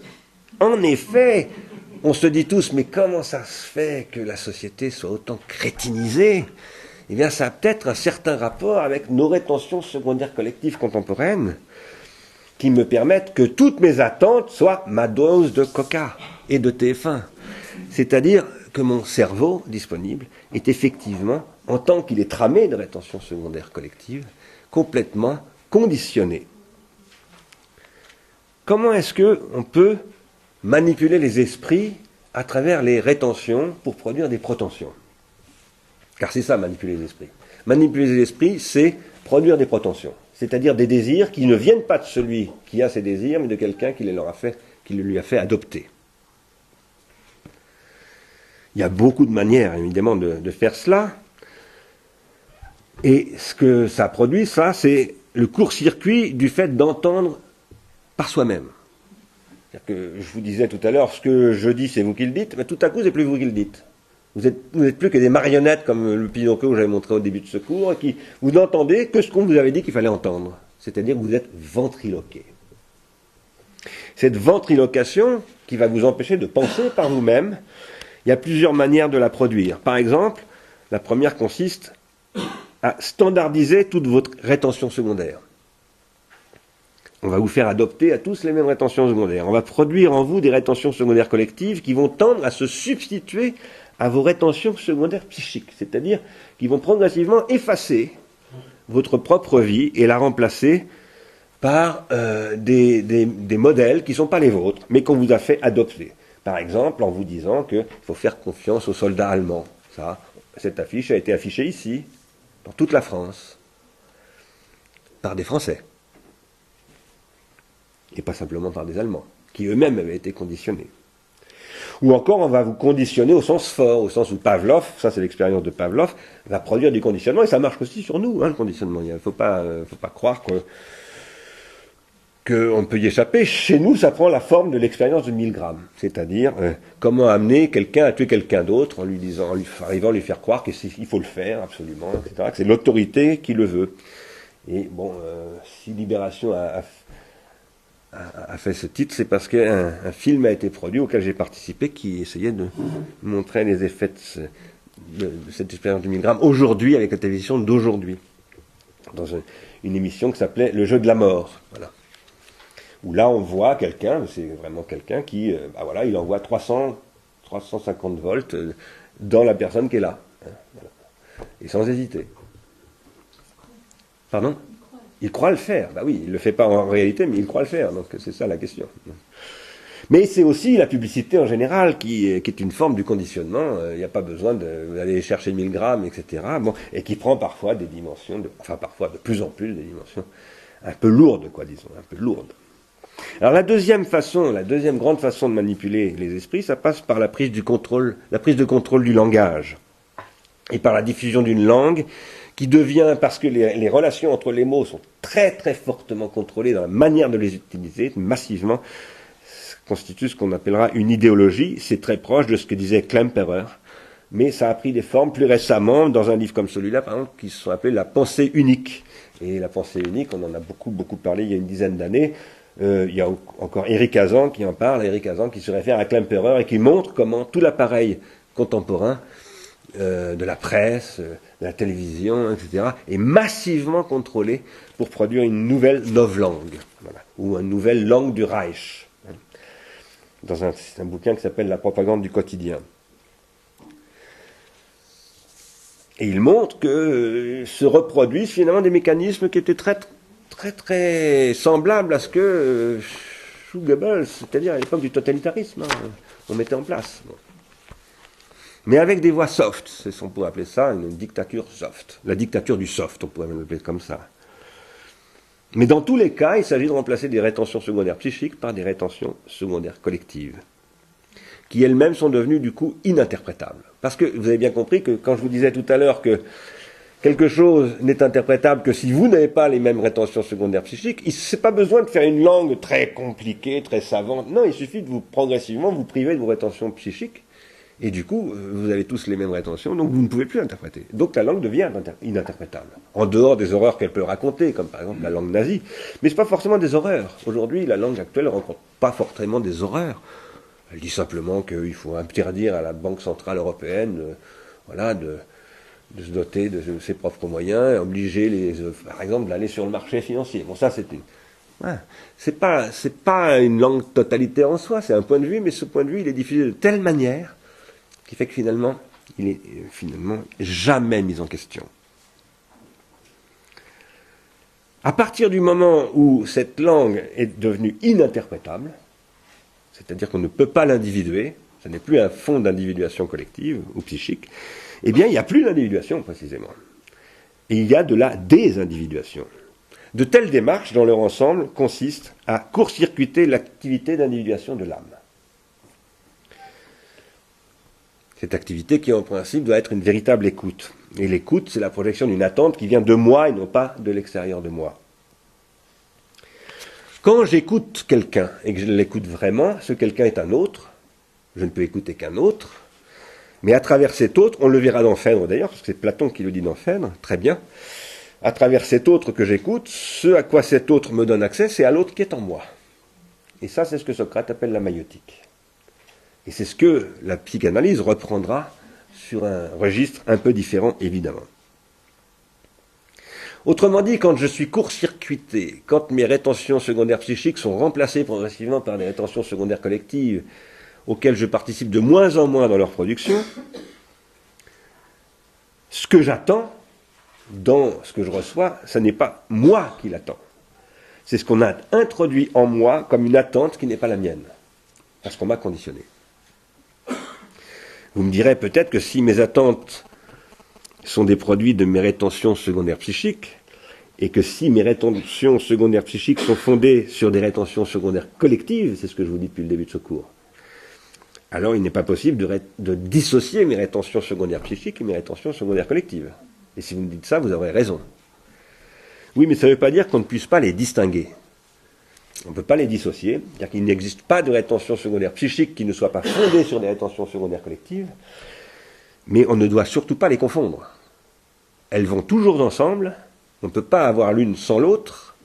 en effet, on se dit tous, mais comment ça se fait que la société soit autant crétinisée? Eh bien, ça a peut-être un certain rapport avec nos rétentions secondaires collectives contemporaines qui me permettent que toutes mes attentes soient ma dose de coca et de TF1. C'est-à-dire que mon cerveau disponible est effectivement, en tant qu'il est tramé de rétention secondaire collective, complètement conditionné. Comment est-ce qu'on peut manipuler les esprits à travers les rétentions pour produire des protensions? Car c'est ça, manipuler les esprits. Manipuler les esprits, c'est produire des protensions. C'est-à-dire des désirs qui ne viennent pas de celui qui a ces désirs, mais de quelqu'un qui le lui a fait adopter. Il y a beaucoup de manières, évidemment, de faire cela. Et ce que ça produit, ça, c'est le court-circuit du fait d'entendre par soi-même. C'est-à-dire que je vous disais tout à l'heure, ce que je dis, c'est vous qui le dites, mais tout à coup, c'est plus vous qui le dites. Vous n'êtes plus que des marionnettes comme le Pinocchio que j'avais montré au début de ce cours, et qui vous n'entendez que ce qu'on vous avait dit qu'il fallait entendre. C'est-à-dire que vous êtes ventriloqué. Cette ventrilocation qui va vous empêcher de penser par vous-même, il y a plusieurs manières de la produire. Par exemple, la première consiste à standardiser toute votre rétention secondaire. On va vous faire adopter à tous les mêmes rétentions secondaires. On va produire en vous des rétentions secondaires collectives qui vont tendre à se substituer à vos rétentions secondaires psychiques, c'est-à-dire qui vont progressivement effacer votre propre vie et la remplacer par des modèles qui ne sont pas les vôtres, mais qu'on vous a fait adopter. Par exemple, en vous disant qu'il faut faire confiance aux soldats allemands. Cette affiche a été affichée ici, dans toute la France, par des Français. Et pas simplement par des Allemands, qui eux-mêmes avaient été conditionnés. Ou encore, on va vous conditionner au sens fort, au sens où Pavlov, ça c'est l'expérience de Pavlov, va produire du conditionnement, et ça marche aussi sur nous, le conditionnement. Il ne faut pas croire qu'on peut y échapper. Chez nous, ça prend la forme de l'expérience de Milgram, c'est-à-dire comment amener quelqu'un à tuer quelqu'un d'autre en arrivant à lui faire croire qu'il faut le faire absolument, etc., que c'est l'autorité qui le veut. Et bon, si Libération a fait ce titre, c'est parce qu'un film a été produit auquel j'ai participé qui essayait de montrer les effets de cette expérience de Milgram aujourd'hui avec la télévision d'aujourd'hui, dans une émission qui s'appelait Le jeu de la mort, voilà. Où là on voit quelqu'un, c'est vraiment quelqu'un qui, il envoie 350 volts dans la personne qui est là, voilà. Et sans hésiter. Pardon ? Il croit le faire. Bah oui, il ne le fait pas en réalité, mais il croit le faire. Donc c'est ça la question. Mais c'est aussi la publicité en général qui est une forme du conditionnement. Il n'y a pas besoin d'aller chercher 1000 grammes, etc. Bon, et qui prend parfois des dimensions, parfois de plus en plus des dimensions un peu lourdes, un peu lourdes. Alors la deuxième grande façon de manipuler les esprits, ça passe par la prise de contrôle du langage. Et par la diffusion d'une langue qui devient, parce que les relations entre les mots sont très très fortement contrôlées dans la manière de les utiliser, massivement, constitue ce qu'on appellera une idéologie. C'est très proche de ce que disait Klemperer, mais ça a pris des formes plus récemment dans un livre comme celui-là, par exemple, qui sont appelés la pensée unique. Et la pensée unique, on en a beaucoup parlé il y a une dizaine d'années. Il y a encore Eric Hazan qui en parle, Eric Hazan qui se réfère à Klemperer et qui montre comment tout l'appareil contemporain de la presse, de la télévision, etc., est massivement contrôlé pour produire une nouvelle novlangue, voilà, ou une nouvelle langue du Reich, dans un bouquin qui s'appelle La propagande du quotidien. Et il montre que se reproduisent finalement des mécanismes qui étaient très semblables à ce que Goebbels, c'est-à-dire à l'époque du totalitarisme, on mettait en place. Bon. Mais avec des voix soft, c'est ce qu'on pourrait appeler ça une dictature soft. La dictature du soft, on pourrait l'appeler comme ça. Mais dans tous les cas, il s'agit de remplacer des rétentions secondaires psychiques par des rétentions secondaires collectives, qui elles-mêmes sont devenues du coup ininterprétables. Parce que vous avez bien compris que quand je vous disais tout à l'heure que quelque chose n'est interprétable que si vous n'avez pas les mêmes rétentions secondaires psychiques, il n'est pas besoin de faire une langue très compliquée, très savante. Non, il suffit de vous progressivement vous priver de vos rétentions psychiques. Et du coup, vous avez tous les mêmes rétentions, donc vous ne pouvez plus l'interpréter. Donc la langue devient ininterprétable. En dehors des horreurs qu'elle peut raconter, comme par exemple la langue nazie. Mais ce n'est pas forcément des horreurs. Aujourd'hui, la langue actuelle ne rencontre pas forcément des horreurs. Elle dit simplement qu'il faut interdire à la Banque Centrale Européenne de se doter de ses propres moyens, et obliger par exemple, d'aller sur le marché financier. Bon, ça, c'est pas une langue totalitaire en soi, c'est un point de vue, mais ce point de vue, il est diffusé de telle manière qui fait que finalement, il est jamais mis en question. À partir du moment où cette langue est devenue ininterprétable, c'est-à-dire qu'on ne peut pas l'individuer, ce n'est plus un fond d'individuation collective ou psychique, eh bien, il n'y a plus d'individuation, précisément. Et il y a de la désindividuation. De telles démarches, dans leur ensemble, consistent à court-circuiter l'activité d'individuation de l'âme. Cette activité qui, en principe, doit être une véritable écoute. Et l'écoute, c'est la projection d'une attente qui vient de moi et non pas de l'extérieur de moi. Quand j'écoute quelqu'un et que je l'écoute vraiment, ce quelqu'un est un autre, je ne peux écouter qu'un autre, mais à travers cet autre, on le verra dans Phèdre d'ailleurs, parce que c'est Platon qui le dit dans Phèdre, très bien, à travers cet autre que j'écoute, ce à quoi cet autre me donne accès, c'est à l'autre qui est en moi. Et ça, c'est ce que Socrate appelle la maïotique. Et c'est ce que la psychanalyse reprendra sur un registre un peu différent, évidemment. Autrement dit, quand je suis court-circuité, quand mes rétentions secondaires psychiques sont remplacées progressivement par des rétentions secondaires collectives auxquelles je participe de moins en moins dans leur production, ce que j'attends dans ce que je reçois, ce n'est pas moi qui l'attends. C'est ce qu'on a introduit en moi comme une attente qui n'est pas la mienne, parce qu'on m'a conditionné. Vous me direz peut-être que si mes attentes sont des produits de mes rétentions secondaires psychiques, et que si mes rétentions secondaires psychiques sont fondées sur des rétentions secondaires collectives, c'est ce que je vous dis depuis le début de ce cours, alors il n'est pas possible de dissocier mes rétentions secondaires psychiques et mes rétentions secondaires collectives. Et si vous me dites ça, vous aurez raison. Oui, mais ça ne veut pas dire qu'on ne puisse pas les distinguer. On ne peut pas les dissocier, c'est-à-dire qu'il n'existe pas de rétention secondaire psychique qui ne soit pas fondée sur des rétentions secondaires collectives, mais on ne doit surtout pas les confondre. Elles vont toujours ensemble, on ne peut pas avoir l'une sans l'autre,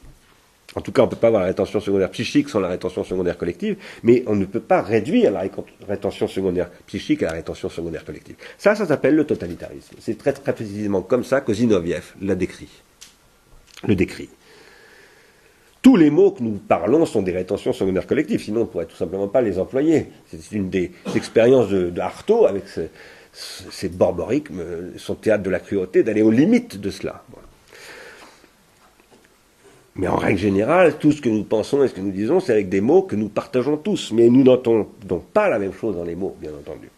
en tout cas on ne peut pas avoir la rétention secondaire psychique sans la rétention secondaire collective, mais on ne peut pas réduire la rétention secondaire psychique à la rétention secondaire collective. Ça s'appelle le totalitarisme. C'est très précisément comme ça que Zinoviev le décrit. Tous les mots que nous parlons sont des rétentions secondaires collectives, sinon on ne pourrait tout simplement pas les employer. C'est une des expériences de Artaud avec ses borborigmes, son théâtre de la cruauté, d'aller aux limites de cela. Voilà. Mais en règle générale, tout ce que nous pensons et ce que nous disons, c'est avec des mots que nous partageons tous. Mais nous n'entendons pas la même chose dans les mots, bien entendu.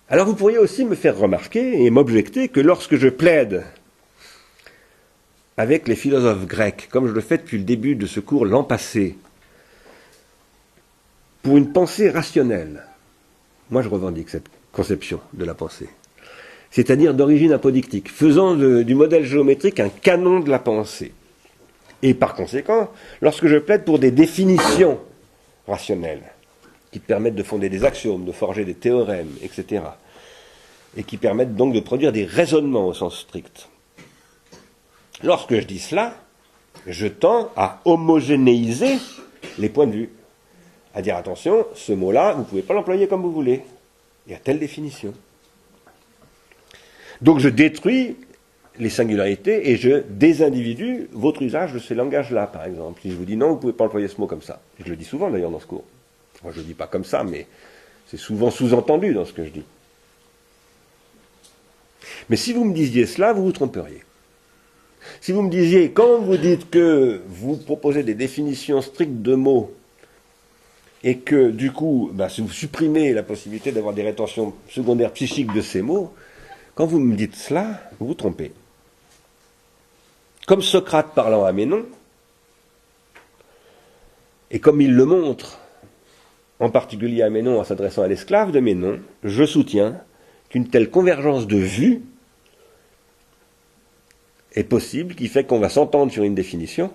Alors vous pourriez aussi me faire remarquer et m'objecter que lorsque je plaide avec les philosophes grecs, comme je le fais depuis le début de ce cours l'an passé, pour une pensée rationnelle, moi je revendique cette conception de la pensée, c'est-à-dire d'origine apodictique, faisant du modèle géométrique un canon de la pensée, Et par conséquent, lorsque je plaide pour des définitions rationnelles, qui permettent de fonder des axiomes, de forger des théorèmes, etc., et qui permettent donc de produire des raisonnements au sens strict, lorsque je dis cela, je tends à homogénéiser les points de vue, à dire attention, ce mot-là, vous ne pouvez pas l'employer comme vous voulez, il y a telle définition. Donc je détruis les singularités et je désindividue votre usage de ces langages-là, par exemple. Si je vous dis non, vous ne pouvez pas employer ce mot comme ça. Je le dis souvent d'ailleurs dans ce cours. Moi je ne le dis pas comme ça, mais c'est souvent sous-entendu dans ce que je dis. Mais si vous me disiez cela, vous vous tromperiez. Si vous me disiez, quand vous dites que vous proposez des définitions strictes de mots, et que du coup, si vous supprimez la possibilité d'avoir des rétentions secondaires psychiques de ces mots, quand vous me dites cela, vous vous trompez. Comme Socrate parlant à Ménon, et comme il le montre, en particulier à Ménon en s'adressant à l'esclave de Ménon, je soutiens qu'une telle convergence de vues est possible, qui fait qu'on va s'entendre sur une définition,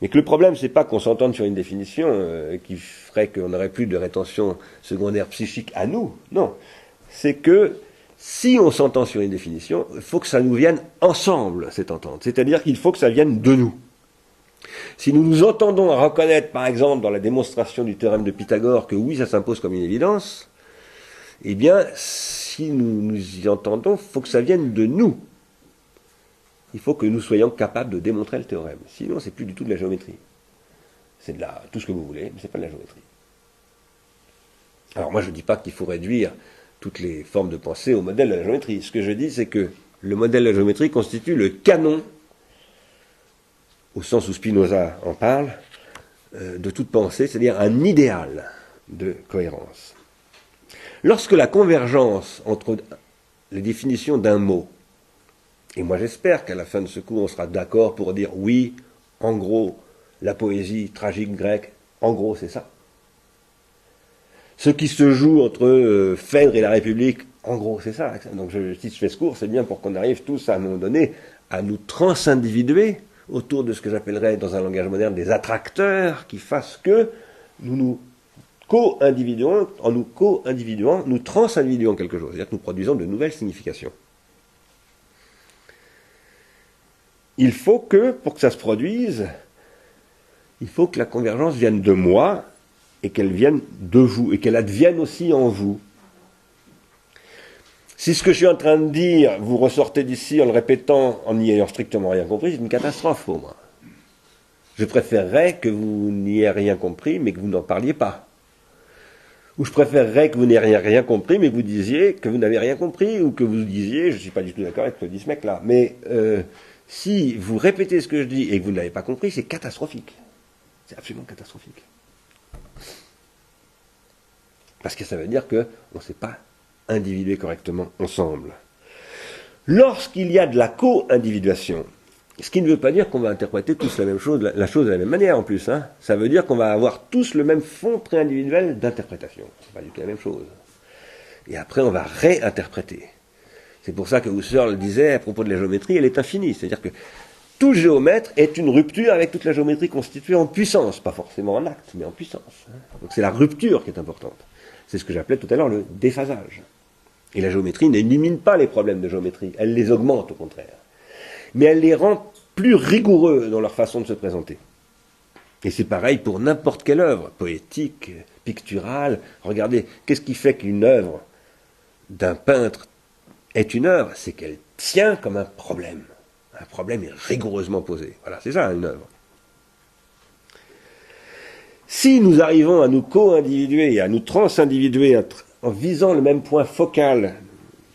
mais que le problème, c'est pas qu'on s'entende sur une définition qui ferait qu'on n'aurait plus de rétention secondaire psychique à nous, non. C'est que si on s'entend sur une définition, il faut que ça nous vienne ensemble, cette entente. C'est-à-dire qu'il faut que ça vienne de nous. Si nous nous entendons à reconnaître, par exemple, dans la démonstration du théorème de Pythagore, que oui, ça s'impose comme une évidence, eh bien, si nous nous y entendons, il faut que ça vienne de nous. Il faut que nous soyons capables de démontrer le théorème. Sinon, c'est plus du tout de la géométrie. C'est de tout ce que vous voulez, mais c'est pas de la géométrie. Alors moi, je ne dis pas qu'il faut réduire toutes les formes de pensée au modèle de la géométrie. Ce que je dis, c'est que le modèle de la géométrie constitue le canon, au sens où Spinoza en parle, de toute pensée, c'est-à-dire un idéal de cohérence. Lorsque la convergence entre les définitions d'un mot, et moi j'espère qu'à la fin de ce cours on sera d'accord pour dire oui, en gros, la poésie tragique grecque, en gros c'est ça. Ce qui se joue entre Phèdre et la République, en gros c'est ça. Donc si je fais ce cours, c'est bien pour qu'on arrive tous à un moment donné à nous transindividuer autour de ce que j'appellerais dans un langage moderne des attracteurs qui fassent que nous nous co-individuons, en nous co-individuant, nous transindividuons quelque chose, c'est-à-dire que nous produisons de nouvelles significations. Il faut que, pour que ça se produise, il faut que la convergence vienne de moi et qu'elle vienne de vous, et qu'elle advienne aussi en vous. Si ce que je suis en train de dire, vous ressortez d'ici en le répétant, en n'y ayant strictement rien compris, c'est une catastrophe pour moi. Je préférerais que vous n'y ayez rien compris, mais que vous n'en parliez pas. Ou je préférerais que vous n'ayez rien compris, mais que vous disiez que vous n'avez rien compris, ou que vous disiez, je ne suis pas du tout d'accord avec ce que dit ce mec-là, mais si vous répétez ce que je dis et que vous ne l'avez pas compris, c'est catastrophique. C'est absolument catastrophique. Parce que ça veut dire qu'on ne s'est pas individué correctement ensemble. Lorsqu'il y a de la co-individuation, ce qui ne veut pas dire qu'on va interpréter tous la chose de la même manière en plus, hein. Ça veut dire qu'on va avoir tous le même fond pré-individuel d'interprétation. C'est pas du tout la même chose. Et après on va réinterpréter. C'est pour ça que Husserl disait à propos de la géométrie, elle est infinie. C'est-à-dire que tout géomètre est une rupture avec toute la géométrie constituée en puissance, pas forcément en acte, mais en puissance. Donc c'est la rupture qui est importante. C'est ce que j'appelais tout à l'heure le déphasage. Et la géométrie n'élimine pas les problèmes de géométrie, elle les augmente au contraire. Mais elle les rend plus rigoureux dans leur façon de se présenter. Et c'est pareil pour n'importe quelle œuvre, poétique, picturale. Regardez, qu'est-ce qui fait qu'une œuvre d'un peintre est une œuvre? C'est qu'elle tient comme un problème. Un problème est rigoureusement posé. Voilà, c'est ça une œuvre. Si nous arrivons à nous co-individuer et à nous transindividuer en visant le même point focal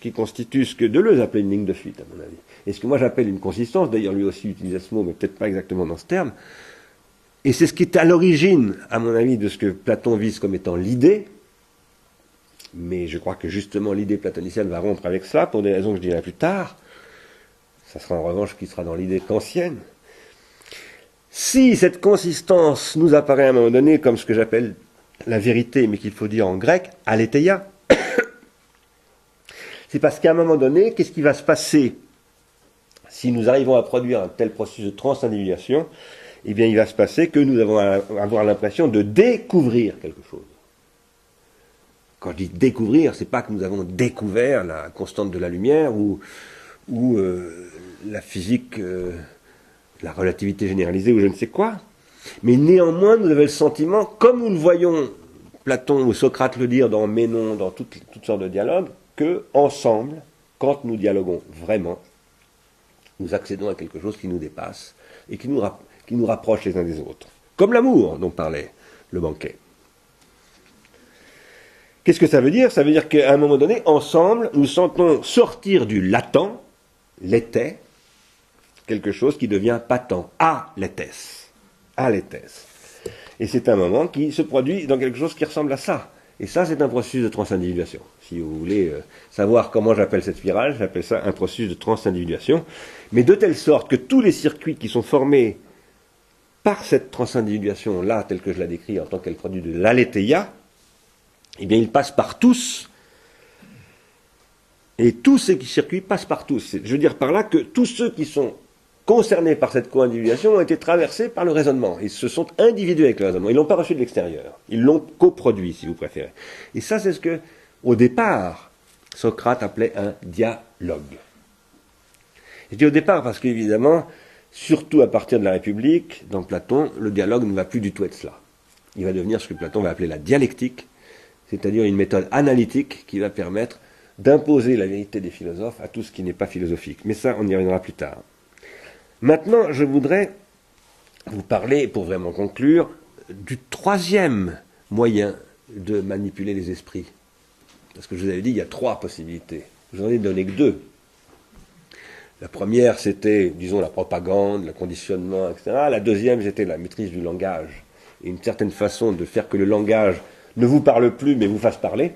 qui constitue ce que Deleuze appelait une ligne de fuite, à mon avis, et ce que moi j'appelle une consistance, d'ailleurs lui aussi utilisait ce mot, mais peut-être pas exactement dans ce terme, et c'est ce qui est à l'origine, à mon avis, de ce que Platon vise comme étant l'idée, mais je crois que justement l'idée platonicienne va rompre avec cela, pour des raisons que je dirai plus tard. Ça sera en revanche qui sera dans l'idée kantienne. Si cette consistance nous apparaît à un moment donné comme ce que j'appelle la vérité, mais qu'il faut dire en grec, aletheia, c'est parce qu'à un moment donné, qu'est-ce qui va se passer si nous arrivons à produire un tel processus de transindividuation? eh bien il va se passer que nous allons avoir l'impression de découvrir quelque chose. Quand je dis découvrir, c'est pas que nous avons découvert la constante de la lumière ou la physique, la relativité généralisée ou je ne sais quoi, mais néanmoins nous avons le sentiment, comme nous le voyons Platon ou Socrate le dire dans Ménon, dans toutes sortes de dialogues, que ensemble, quand nous dialoguons vraiment, nous accédons à quelque chose qui nous dépasse et qui nous rapproche les uns des autres. Comme l'amour dont parlait le banquet. Qu'est-ce que ça veut dire? Ça veut dire qu'à un moment donné, ensemble, nous sentons sortir du latent, l'était, quelque chose qui devient patent, l'étesse. Et c'est un moment qui se produit dans quelque chose qui ressemble à ça. Et ça, c'est un processus de transindividuation. Si vous voulez savoir comment j'appelle cette spirale, j'appelle ça un processus de transindividuation. Mais de telle sorte que tous les circuits qui sont formés par cette transindividuation-là, telle que je la décris en tant qu'elle produit de l'aletheia, eh bien, ils passent par tous. Et tous ces circuits passent par tous. Je veux dire par là que tous ceux qui sont concernés par cette co-individuation ont été traversés par le raisonnement. Ils se sont individués avec le raisonnement. Ils ne l'ont pas reçu de l'extérieur. Ils l'ont coproduit, si vous préférez. Et ça, c'est ce que, au départ, Socrate appelait un dialogue. Je dis au départ parce qu'évidemment, surtout à partir de la République, dans Platon, le dialogue ne va plus du tout être cela. Il va devenir ce que Platon va appeler la dialectique, c'est-à-dire une méthode analytique qui va permettre d'imposer la vérité des philosophes à tout ce qui n'est pas philosophique. Mais ça, on y reviendra plus tard. Maintenant, je voudrais vous parler, pour vraiment conclure, du troisième moyen de manipuler les esprits. Parce que je vous avais dit, il y a 3 possibilités. Je vous en ai donné que 2. La première, c'était, disons, la propagande, le conditionnement, etc. La deuxième, c'était la maîtrise du langage. Et une certaine façon de faire que le langage ne vous parle plus, mais vous fasse parler.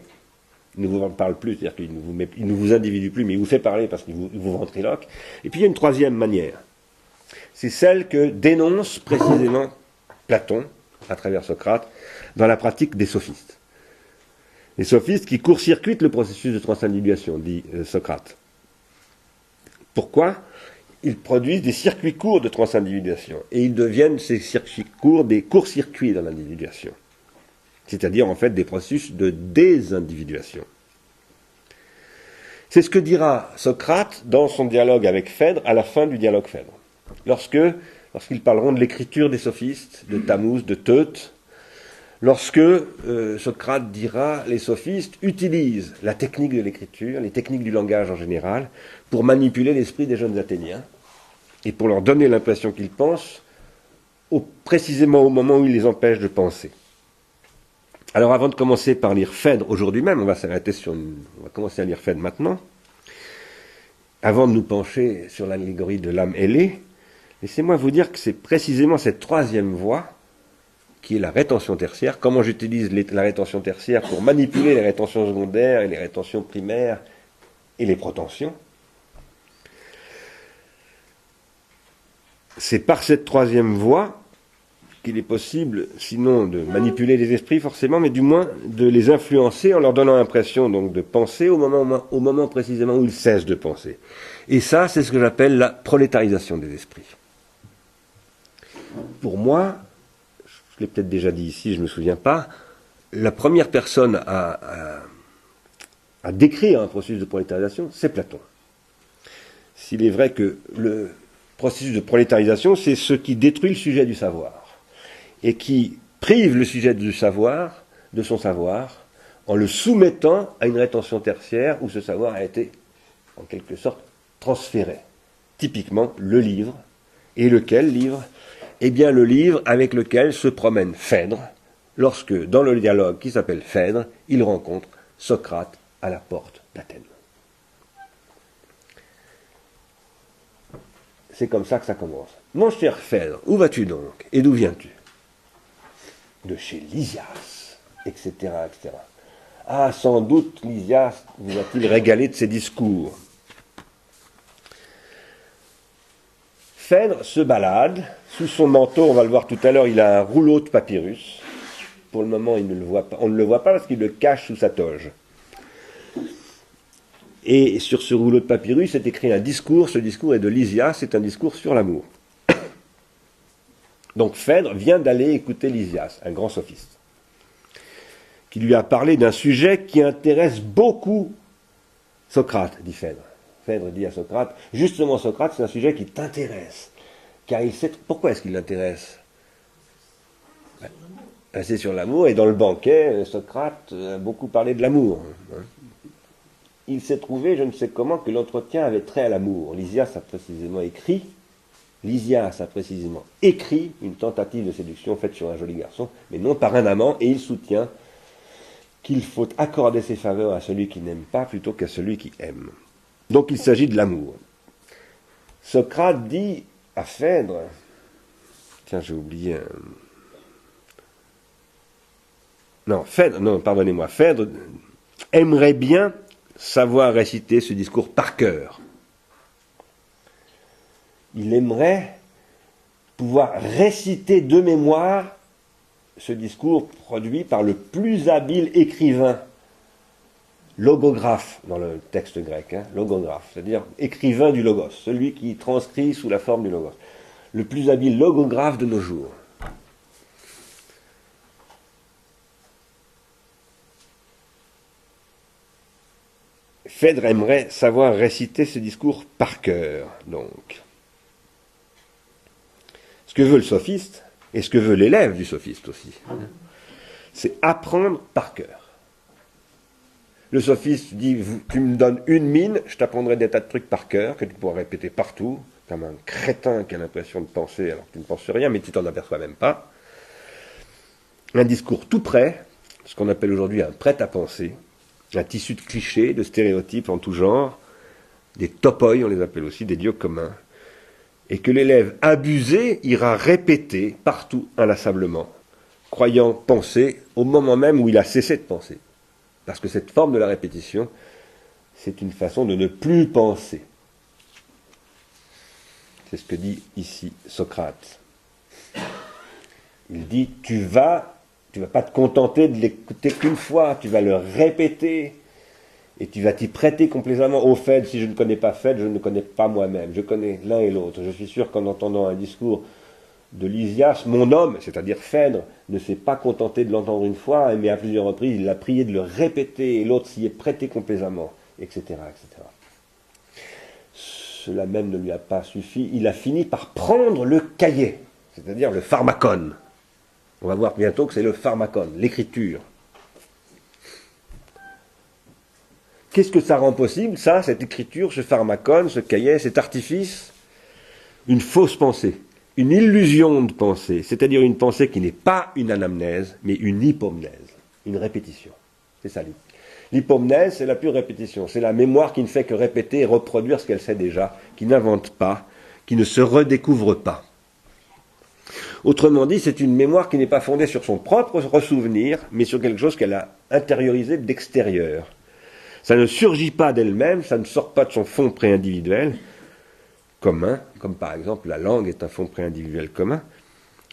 Il ne vous parle plus, c'est-à-dire qu'il ne vous individue plus, mais il vous fait parler parce qu'il vous ventriloque. Et puis il y a une troisième manière. C'est celle que dénonce précisément Platon, à travers Socrate, dans la pratique des sophistes. Les sophistes qui court-circuitent le processus de transindividuation, dit Socrate. Pourquoi? Ils produisent des circuits courts de transindividuation, et ils deviennent ces circuits courts des courts-circuits dans l'individuation. C'est-à-dire en fait des processus de désindividuation. C'est ce que dira Socrate dans son dialogue avec Phèdre, à la fin du dialogue Phèdre. Lorsqu'ils parleront de l'écriture des sophistes, de Tammuz, de Teute, lorsque Socrate dira les sophistes utilisent la technique de l'écriture, les techniques du langage en général, pour manipuler l'esprit des jeunes Athéniens et pour leur donner l'impression qu'ils pensent précisément au moment où ils les empêchent de penser. Alors avant de commencer par lire Phèdre aujourd'hui même, on va commencer à lire Phèdre maintenant, avant de nous pencher sur l'allégorie de l'âme ailée, laissez-moi vous dire que c'est précisément cette troisième voie qui est la rétention tertiaire. Comment j'utilise la rétention tertiaire pour manipuler les rétentions secondaires et les rétentions primaires et les protensions. C'est par cette troisième voie qu'il est possible, sinon de manipuler les esprits forcément, mais du moins de les influencer en leur donnant l'impression donc de penser au moment précisément où ils cessent de penser. Et ça, c'est ce que j'appelle la prolétarisation des esprits. Pour moi, je l'ai peut-être déjà dit ici, je ne me souviens pas, la première personne à décrire un processus de prolétarisation, c'est Platon. S'il est vrai que le processus de prolétarisation, c'est ce qui détruit le sujet du savoir et qui prive le sujet du savoir, de son savoir, en le soumettant à une rétention tertiaire où ce savoir a été, en quelque sorte, transféré. Typiquement, le livre. Et lequel livre? Eh bien, le livre avec lequel se promène Phèdre, lorsque, dans le dialogue qui s'appelle Phèdre, il rencontre Socrate à la porte d'Athènes. C'est comme ça que ça commence. Mon cher Phèdre, où vas-tu donc? Et d'où viens-tu? De chez Lysias, etc., etc. Ah, sans doute, Lysias vous a-t-il régalé de ses discours. Phèdre se balade, sous son manteau, on va le voir tout à l'heure, il a un rouleau de papyrus. Pour le moment, on ne le voit pas parce qu'il le cache sous sa toge. Et sur ce rouleau de papyrus est écrit un discours, ce discours est de Lysias, c'est un discours sur l'amour. Donc Phèdre vient d'aller écouter Lysias, un grand sophiste, qui lui a parlé d'un sujet qui intéresse beaucoup Socrate, dit Phèdre. Phèdre dit à Socrate, justement Socrate, c'est un sujet qui t'intéresse, car il sait... Pourquoi est-ce qu'il l'intéresse? C'est sur l'amour, et dans le banquet, Socrate a beaucoup parlé de l'amour. Il s'est trouvé, je ne sais comment, que l'entretien avait trait à l'amour. Lysias a précisément écrit une tentative de séduction faite sur un joli garçon, mais non par un amant, et il soutient qu'il faut accorder ses faveurs à celui qui n'aime pas plutôt qu'à celui qui aime. Donc il s'agit de l'amour. Socrate dit à Phèdre, tiens j'ai oublié Phèdre aimerait bien savoir réciter ce discours par cœur. Il aimerait pouvoir réciter de mémoire ce discours produit par le plus habile écrivain, logographe dans le texte grec, logographe, c'est-à-dire écrivain du logos, celui qui transcrit sous la forme du logos, le plus habile logographe de nos jours. Phèdre aimerait savoir réciter ce discours par cœur, donc. Ce que veut le sophiste, et ce que veut l'élève du sophiste aussi, c'est apprendre par cœur. Le sophiste dit, tu me donnes une mine, je t'apprendrai des tas de trucs par cœur, que tu pourras répéter partout, comme un crétin qui a l'impression de penser alors que tu ne penses rien, mais tu t'en aperçois même pas. Un discours tout prêt, ce qu'on appelle aujourd'hui un prêt-à-penser, un tissu de clichés, de stéréotypes en tout genre, des topoi, on les appelle aussi, des dieux communs, et que l'élève abusé ira répéter partout inlassablement, croyant penser au moment même où il a cessé de penser. Parce que cette forme de la répétition, c'est une façon de ne plus penser. C'est ce que dit ici Socrate. Il dit, tu vas pas te contenter de l'écouter qu'une fois, tu vas le répéter, et tu vas t'y prêter complaisamment. Au fait, si je ne connais pas Phèdre, je ne connais pas moi-même, je connais l'un et l'autre. Je suis sûr qu'en entendant un discours de Lysias, mon homme, c'est-à-dire Phèdre, ne s'est pas contenté de l'entendre une fois, mais à plusieurs reprises, il a prié de le répéter, et l'autre s'y est prêté complaisamment, etc., etc. Cela même ne lui a pas suffi, il a fini par prendre le cahier, c'est-à-dire le pharmacon. On va voir bientôt que c'est le pharmacon, l'écriture. Qu'est-ce que ça rend possible, ça, cette écriture, ce pharmacon, ce cahier, cet artifice? Une fausse pensée, une illusion de pensée, c'est-à-dire une pensée qui n'est pas une anamnèse, mais une hypomnèse, une répétition. C'est ça, l'hypomnèse, c'est la pure répétition, c'est la mémoire qui ne fait que répéter et reproduire ce qu'elle sait déjà, qui n'invente pas, qui ne se redécouvre pas. Autrement dit, c'est une mémoire qui n'est pas fondée sur son propre ressouvenir, mais sur quelque chose qu'elle a intériorisé d'extérieur. Ça ne surgit pas d'elle-même, ça ne sort pas de son fond préindividuel commun, comme par exemple la langue est un fond préindividuel commun.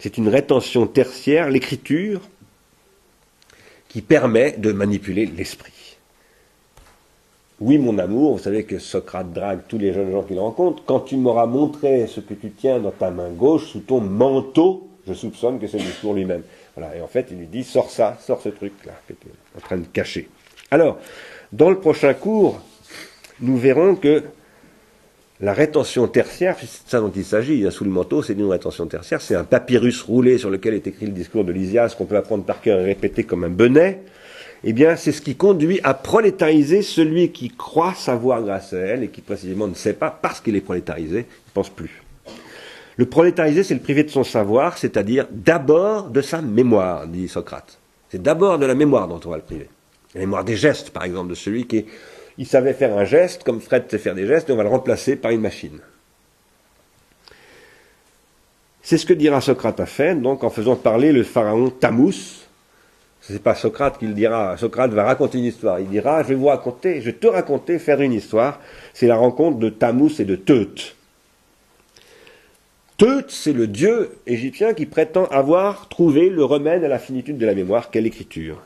C'est une rétention tertiaire, l'écriture, qui permet de manipuler l'esprit. Oui, mon amour, vous savez que Socrate drague tous les jeunes gens qu'il rencontre. Quand tu m'auras montré ce que tu tiens dans ta main gauche, sous ton manteau, je soupçonne que c'est le discours lui-même. Voilà. Et en fait, il lui dit, sors ça, sors ce truc-là, que tu es en train de cacher. Alors, dans le prochain cours, nous verrons que la rétention tertiaire, c'est ça dont il s'agit, sous le manteau, c'est une rétention tertiaire, c'est un papyrus roulé sur lequel est écrit le discours de Lysias, qu'on peut apprendre par cœur et répéter comme un bonnet. Eh bien, c'est ce qui conduit à prolétariser celui qui croit savoir grâce à elle et qui précisément ne sait pas parce qu'il est prolétarisé, il ne pense plus. Le prolétariser, c'est le priver de son savoir, c'est-à-dire d'abord de sa mémoire, dit Socrate. C'est d'abord de la mémoire dont on va le priver. La mémoire des gestes, par exemple, de celui qui il savait faire un geste, comme Fred sait faire des gestes, et on va le remplacer par une machine. C'est ce que dira Socrate à Phèdre, donc en faisant parler le pharaon Thammuz. Ce n'est pas Socrate qui le dira, Socrate va raconter une histoire. Il dira, je vais te raconter, faire une histoire. C'est la rencontre de Thammuz et de Teut. Teut, c'est le dieu égyptien qui prétend avoir trouvé le remède à la finitude de la mémoire qu'est l'écriture.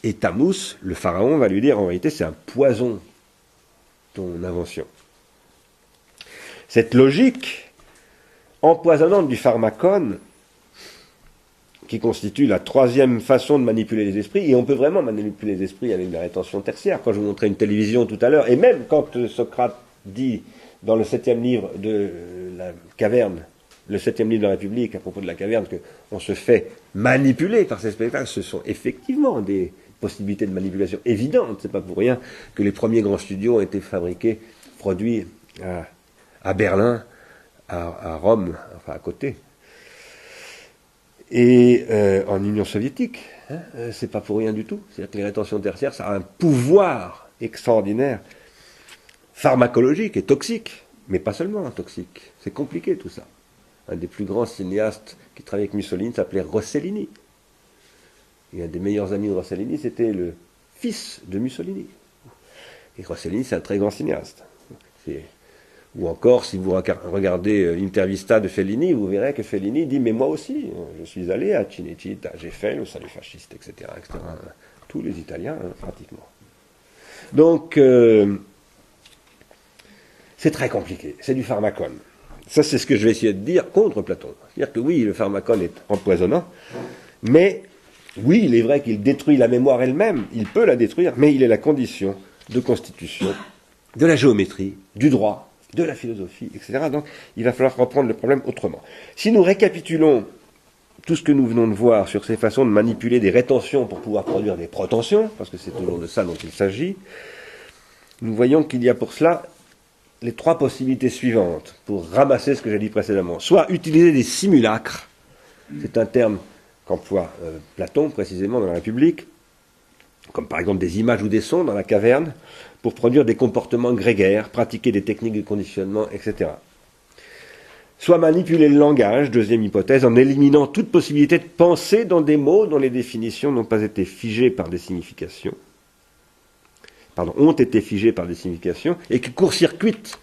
Et Thammuz, le pharaon, va lui dire, en réalité, c'est un poison, ton invention. Cette logique empoisonnante du pharmacone, qui constitue la troisième façon de manipuler les esprits, et on peut vraiment manipuler les esprits avec de la rétention tertiaire. Quand je vous montrais une télévision tout à l'heure, et même quand Socrate dit dans le 7e livre de la caverne, le 7e livre de la République, à propos de la caverne, qu'on se fait manipuler par ces spectacles, ce sont effectivement des possibilités de manipulation évidentes. C'est pas pour rien que les premiers grands studios ont été fabriqués, produits à Berlin, à Rome, enfin à côté, et en Union soviétique. C'est pas pour rien du tout. C'est-à-dire que les rétentions tertiaires, ça a un pouvoir extraordinaire, pharmacologique et toxique, mais pas seulement toxique. C'est compliqué tout ça. Un des plus grands cinéastes qui travaillait avec Mussolini s'appelait Rossellini. Et un des meilleurs amis de Rossellini, c'était le fils de Mussolini. Et Rossellini, c'est un très grand cinéaste. Ou encore, si vous regardez Intervista de Fellini, vous verrez que Fellini dit « Mais moi aussi, je suis allé à Cinecittà, j'ai fait le salut fasciste, etc. etc. » Tous les Italiens, pratiquement. Donc, c'est très compliqué. C'est du pharmacone. Ça, c'est ce que je vais essayer de dire contre Platon. C'est-à-dire que oui, le pharmacone est empoisonnant, mais oui, il est vrai qu'il détruit la mémoire elle-même, il peut la détruire, mais il est la condition de constitution de la géométrie, du droit, de la philosophie, etc. Donc, il va falloir reprendre le problème autrement. Si nous récapitulons tout ce que nous venons de voir sur ces façons de manipuler des rétentions pour pouvoir produire des protensions, parce que c'est toujours de ça dont il s'agit, nous voyons qu'il y a pour cela les trois possibilités suivantes pour ramasser ce que j'ai dit précédemment. Soit utiliser des simulacres, c'est un terme qu'emploie Platon précisément dans la République, comme par exemple des images ou des sons dans la caverne, pour produire des comportements grégaires, pratiquer des techniques de conditionnement, etc. Soit manipuler le langage, deuxième hypothèse, en éliminant toute possibilité de penser dans des mots dont les définitions n'ont pas été figées par des significations, ont été figées par des significations, et qui court-circuitent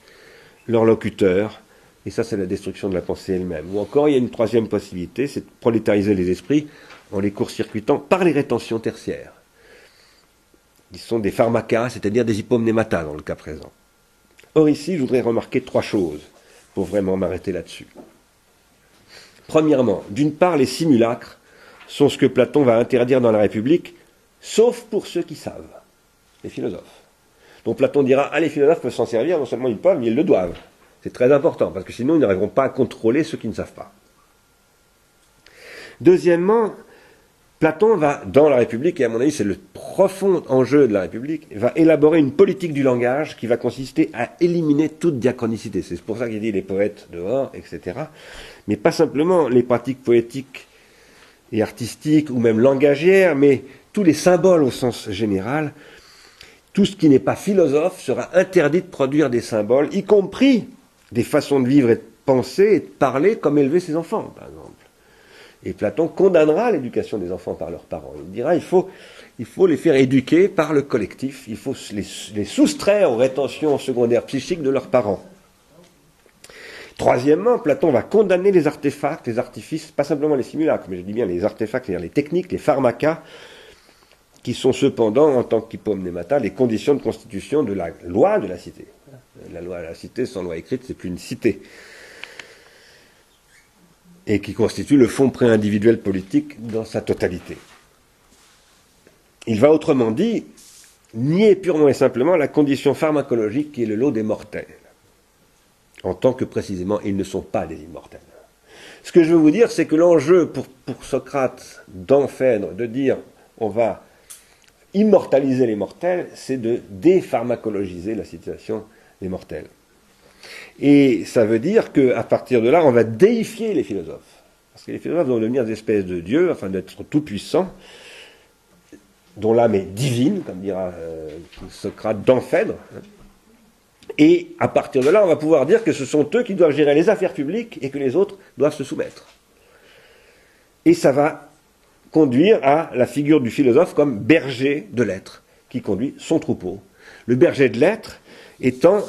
leur locuteur, et ça c'est la destruction de la pensée elle-même. Ou encore, il y a une troisième possibilité, c'est de prolétariser les esprits en les court-circuitant par les rétentions tertiaires. Ils sont des pharmacas, c'est-à-dire des hypomnématas dans le cas présent. Or ici, je voudrais remarquer trois choses pour vraiment m'arrêter là-dessus. Premièrement, d'une part, les simulacres sont ce que Platon va interdire dans la République, sauf pour ceux qui savent, les philosophes. Donc Platon dira, ah, les philosophes peuvent s'en servir, non seulement ils peuvent, mais ils le doivent. C'est très important, parce que sinon ils n'arriveront pas à contrôler ceux qui ne savent pas. Deuxièmement, Platon va, dans la République, et à mon avis c'est le profond enjeu de la République, va élaborer une politique du langage qui va consister à éliminer toute diachronicité. C'est pour ça qu'il dit les poètes dehors, etc. Mais pas simplement les pratiques poétiques et artistiques, ou même langagières, mais tous les symboles au sens général. Tout ce qui n'est pas philosophe sera interdit de produire des symboles, y compris des façons de vivre et de penser et de parler comme élever ses enfants, par exemple. Et Platon condamnera l'éducation des enfants par leurs parents. Il dira il faut les faire éduquer par le collectif, il faut les soustraire aux rétentions secondaires psychiques de leurs parents. Troisièmement, Platon va condamner les artefacts, les artifices, pas simplement les simulacres, mais je dis bien les artefacts, c'est-à-dire les techniques, les pharmacas, qui sont cependant, en tant qu'hypomnémata, les conditions de constitution de la loi de la cité. La loi de la cité, sans loi écrite, c'est plus une cité. Et qui constitue le fond pré-individuel politique dans sa totalité. Il va autrement dit nier purement et simplement la condition pharmacologique qui est le lot des mortels, en tant que précisément ils ne sont pas des immortels. Ce que je veux vous dire, c'est que l'enjeu pour Socrate, d'Amphèdre, de dire on va immortaliser les mortels, c'est de dépharmacologiser la situation des mortels. Et ça veut dire qu'à partir de là, on va déifier les philosophes. Parce que les philosophes vont devenir des espèces de dieux, afin d'être tout-puissants, dont l'âme est divine, comme dira Socrate d'Amphèdre. Et à partir de là, on va pouvoir dire que ce sont eux qui doivent gérer les affaires publiques et que les autres doivent se soumettre. Et ça va conduire à la figure du philosophe comme berger de l'être, qui conduit son troupeau. Le berger de l'être étant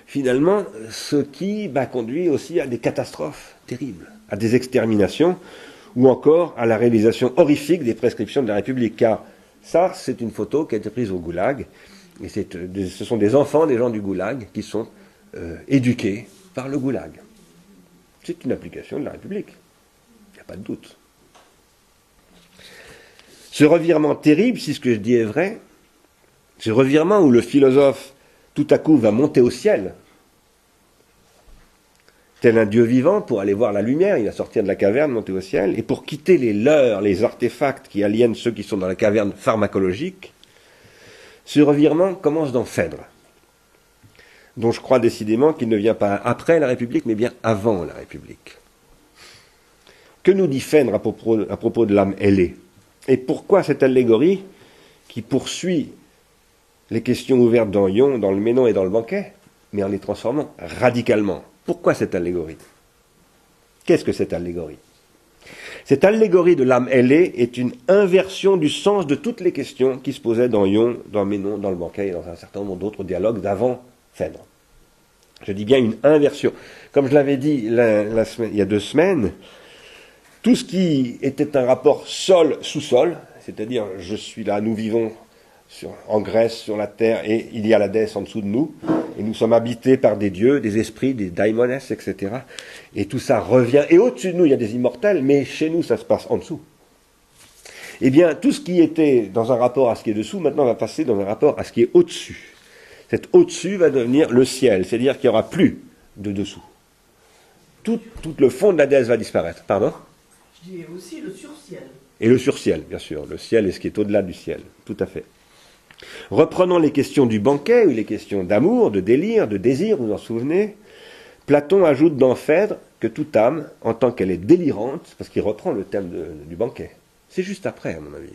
finalement ce qui conduit aussi à des catastrophes terribles, à des exterminations, ou encore à la réalisation horrifique des prescriptions de la République. Car ça, c'est une photo qui a été prise au Goulag, et ce sont des enfants des gens du Goulag qui sont éduqués par le Goulag. C'est une application de la République. Il n'y a pas de doute. Ce revirement terrible, si ce que je dis est vrai, ce revirement où le philosophe, tout à coup, va monter au ciel, tel un dieu vivant, pour aller voir la lumière, il va sortir de la caverne, monter au ciel, et pour quitter les leurres, les artefacts qui aliènent ceux qui sont dans la caverne pharmacologique, ce revirement commence dans Phèdre, dont je crois décidément qu'il ne vient pas après la République, mais bien avant la République. Que nous dit Phèdre à propos de l'âme ailée? Et pourquoi cette allégorie qui poursuit les questions ouvertes dans Ion, dans le Ménon et dans le banquet, mais en les transformant radicalement? Pourquoi cette allégorie? Qu'est-ce que cette allégorie? Cette allégorie de l'âme ailée est une inversion du sens de toutes les questions qui se posaient dans Ion, dans Ménon, dans le banquet et dans un certain nombre d'autres dialogues d'avant Phèdre. Je dis bien une inversion. Comme je l'avais dit il y a 2 semaines, tout ce qui était un rapport sol-sous-sol, c'est-à-dire je suis là, nous vivons en Grèce, sur la terre, et il y a la déesse en dessous de nous, et nous sommes habités par des dieux, des esprits, des daimones, etc. Et tout ça revient, et au-dessus de nous, il y a des immortels, mais chez nous, ça se passe en dessous. Eh bien, tout ce qui était dans un rapport à ce qui est dessous, maintenant va passer dans un rapport à ce qui est au-dessus. Cet au-dessus va devenir le ciel, c'est-à-dire qu'il n'y aura plus de dessous. Tout le fond de la déesse va disparaître. Pardon ? Je dis aussi le surciel. Et le surciel, bien sûr. Le ciel est ce qui est au-delà du ciel. Tout à fait. Reprenons les questions du banquet, ou les questions d'amour, de délire, de désir, vous vous en souvenez. Platon ajoute dans Phèdre que toute âme, en tant qu'elle est délirante, parce qu'il reprend le thème du banquet, c'est juste après, à mon avis.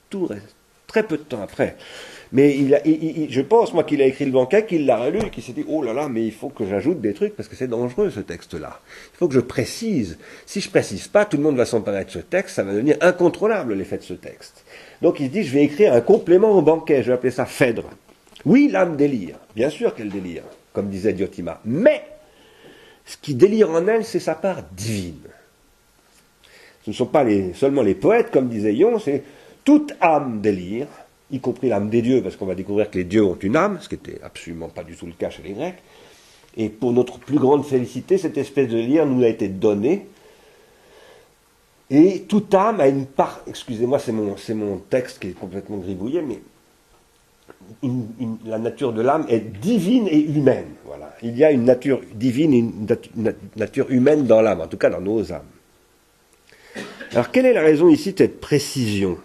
Tout reste très peu de temps après. Mais je pense, moi, qu'il a écrit le banquet, qu'il l'a relu, et qu'il s'est dit, oh là là, mais il faut que j'ajoute des trucs, parce que c'est dangereux, ce texte-là. Il faut que je précise. Si je précise pas, tout le monde va s'emparer de ce texte, ça va devenir incontrôlable, l'effet de ce texte. Donc il se dit, je vais écrire un complément au banquet, je vais appeler ça Phèdre. Oui, l'âme délire, bien sûr qu'elle délire, comme disait Diotima, mais ce qui délire en elle, c'est sa part divine. Ce ne sont pas seulement les poètes, comme disait Ion, c'est toute âme délire, y compris l'âme des dieux, parce qu'on va découvrir que les dieux ont une âme, ce qui n'était absolument pas du tout le cas chez les Grecs. Et pour notre plus grande félicité, cette espèce de délire nous a été donnée. Et toute âme a une part, excusez-moi, c'est mon texte qui est complètement gribouillé, mais la nature de l'âme est divine et humaine. Voilà. Il y a une nature divine et une nature humaine dans l'âme, en tout cas dans nos âmes. Alors, quelle est la raison ici de cette précision?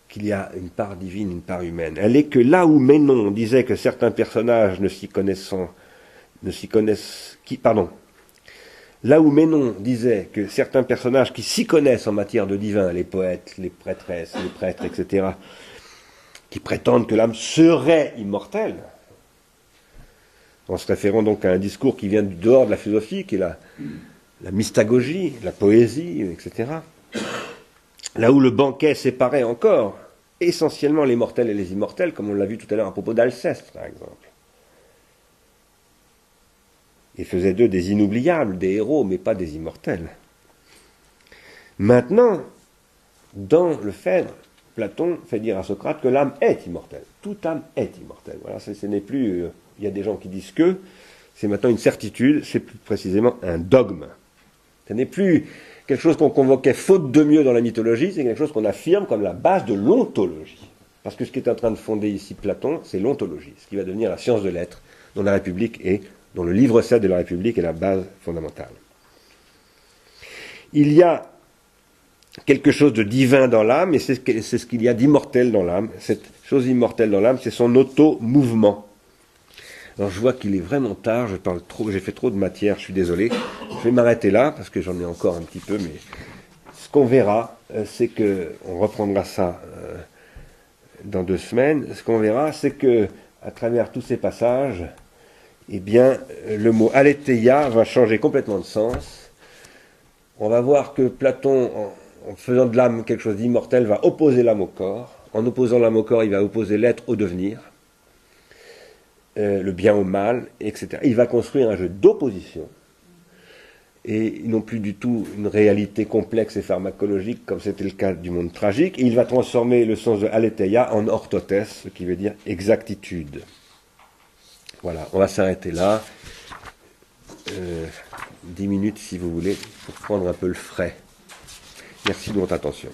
Qu'il y a une part divine, une part humaine. Elle est que là où Ménon disait que certains personnages là où Ménon disait que certains personnages qui s'y connaissent en matière de divin, les poètes, les prêtresses, les prêtres, etc., qui prétendent que l'âme serait immortelle, en se référant donc à un discours qui vient du dehors de la philosophie, qui est la mystagogie, la poésie, etc., là où le banquet séparait encore essentiellement les mortels et les immortels, comme on l'a vu tout à l'heure à propos d'Alceste, par exemple. Il faisait d'eux des inoubliables, des héros, mais pas des immortels. Maintenant, dans le Phèdre, Platon fait dire à Socrate que l'âme est immortelle. Toute âme est immortelle. Voilà, ce n'est plus... il y a des gens qui disent que, c'est maintenant une certitude, c'est plus précisément un dogme. Ce n'est plus quelque chose qu'on convoquait faute de mieux dans la mythologie, c'est quelque chose qu'on affirme comme la base de l'ontologie. Parce que ce qui est en train de fonder ici Platon, c'est l'ontologie, ce qui va devenir la science de l'être, dont la République est, dont le livre 7 de la République est la base fondamentale. Il y a quelque chose de divin dans l'âme, et c'est ce qu'il y a d'immortel dans l'âme. Cette chose immortelle dans l'âme, c'est son auto-mouvement. Alors je vois qu'il est vraiment tard, j'ai fait trop de matière, je suis désolé. Je vais m'arrêter là, parce que j'en ai encore un petit peu, mais ce qu'on verra, c'est que, on reprendra ça dans 2 semaines, ce qu'on verra, c'est que, à travers tous ces passages, eh bien, le mot aletheia va changer complètement de sens. On va voir que Platon, en faisant de l'âme quelque chose d'immortel, va opposer l'âme au corps. En opposant l'âme au corps, il va opposer l'être au devenir, le bien au mal, etc. Il va construire un jeu d'opposition, et non plus du tout une réalité complexe et pharmacologique, comme c'était le cas du monde tragique. Et il va transformer le sens de aletheia en orthotès, ce qui veut dire exactitude. Voilà, on va s'arrêter là. 10 minutes si vous voulez, pour prendre un peu le frais. Merci de votre attention.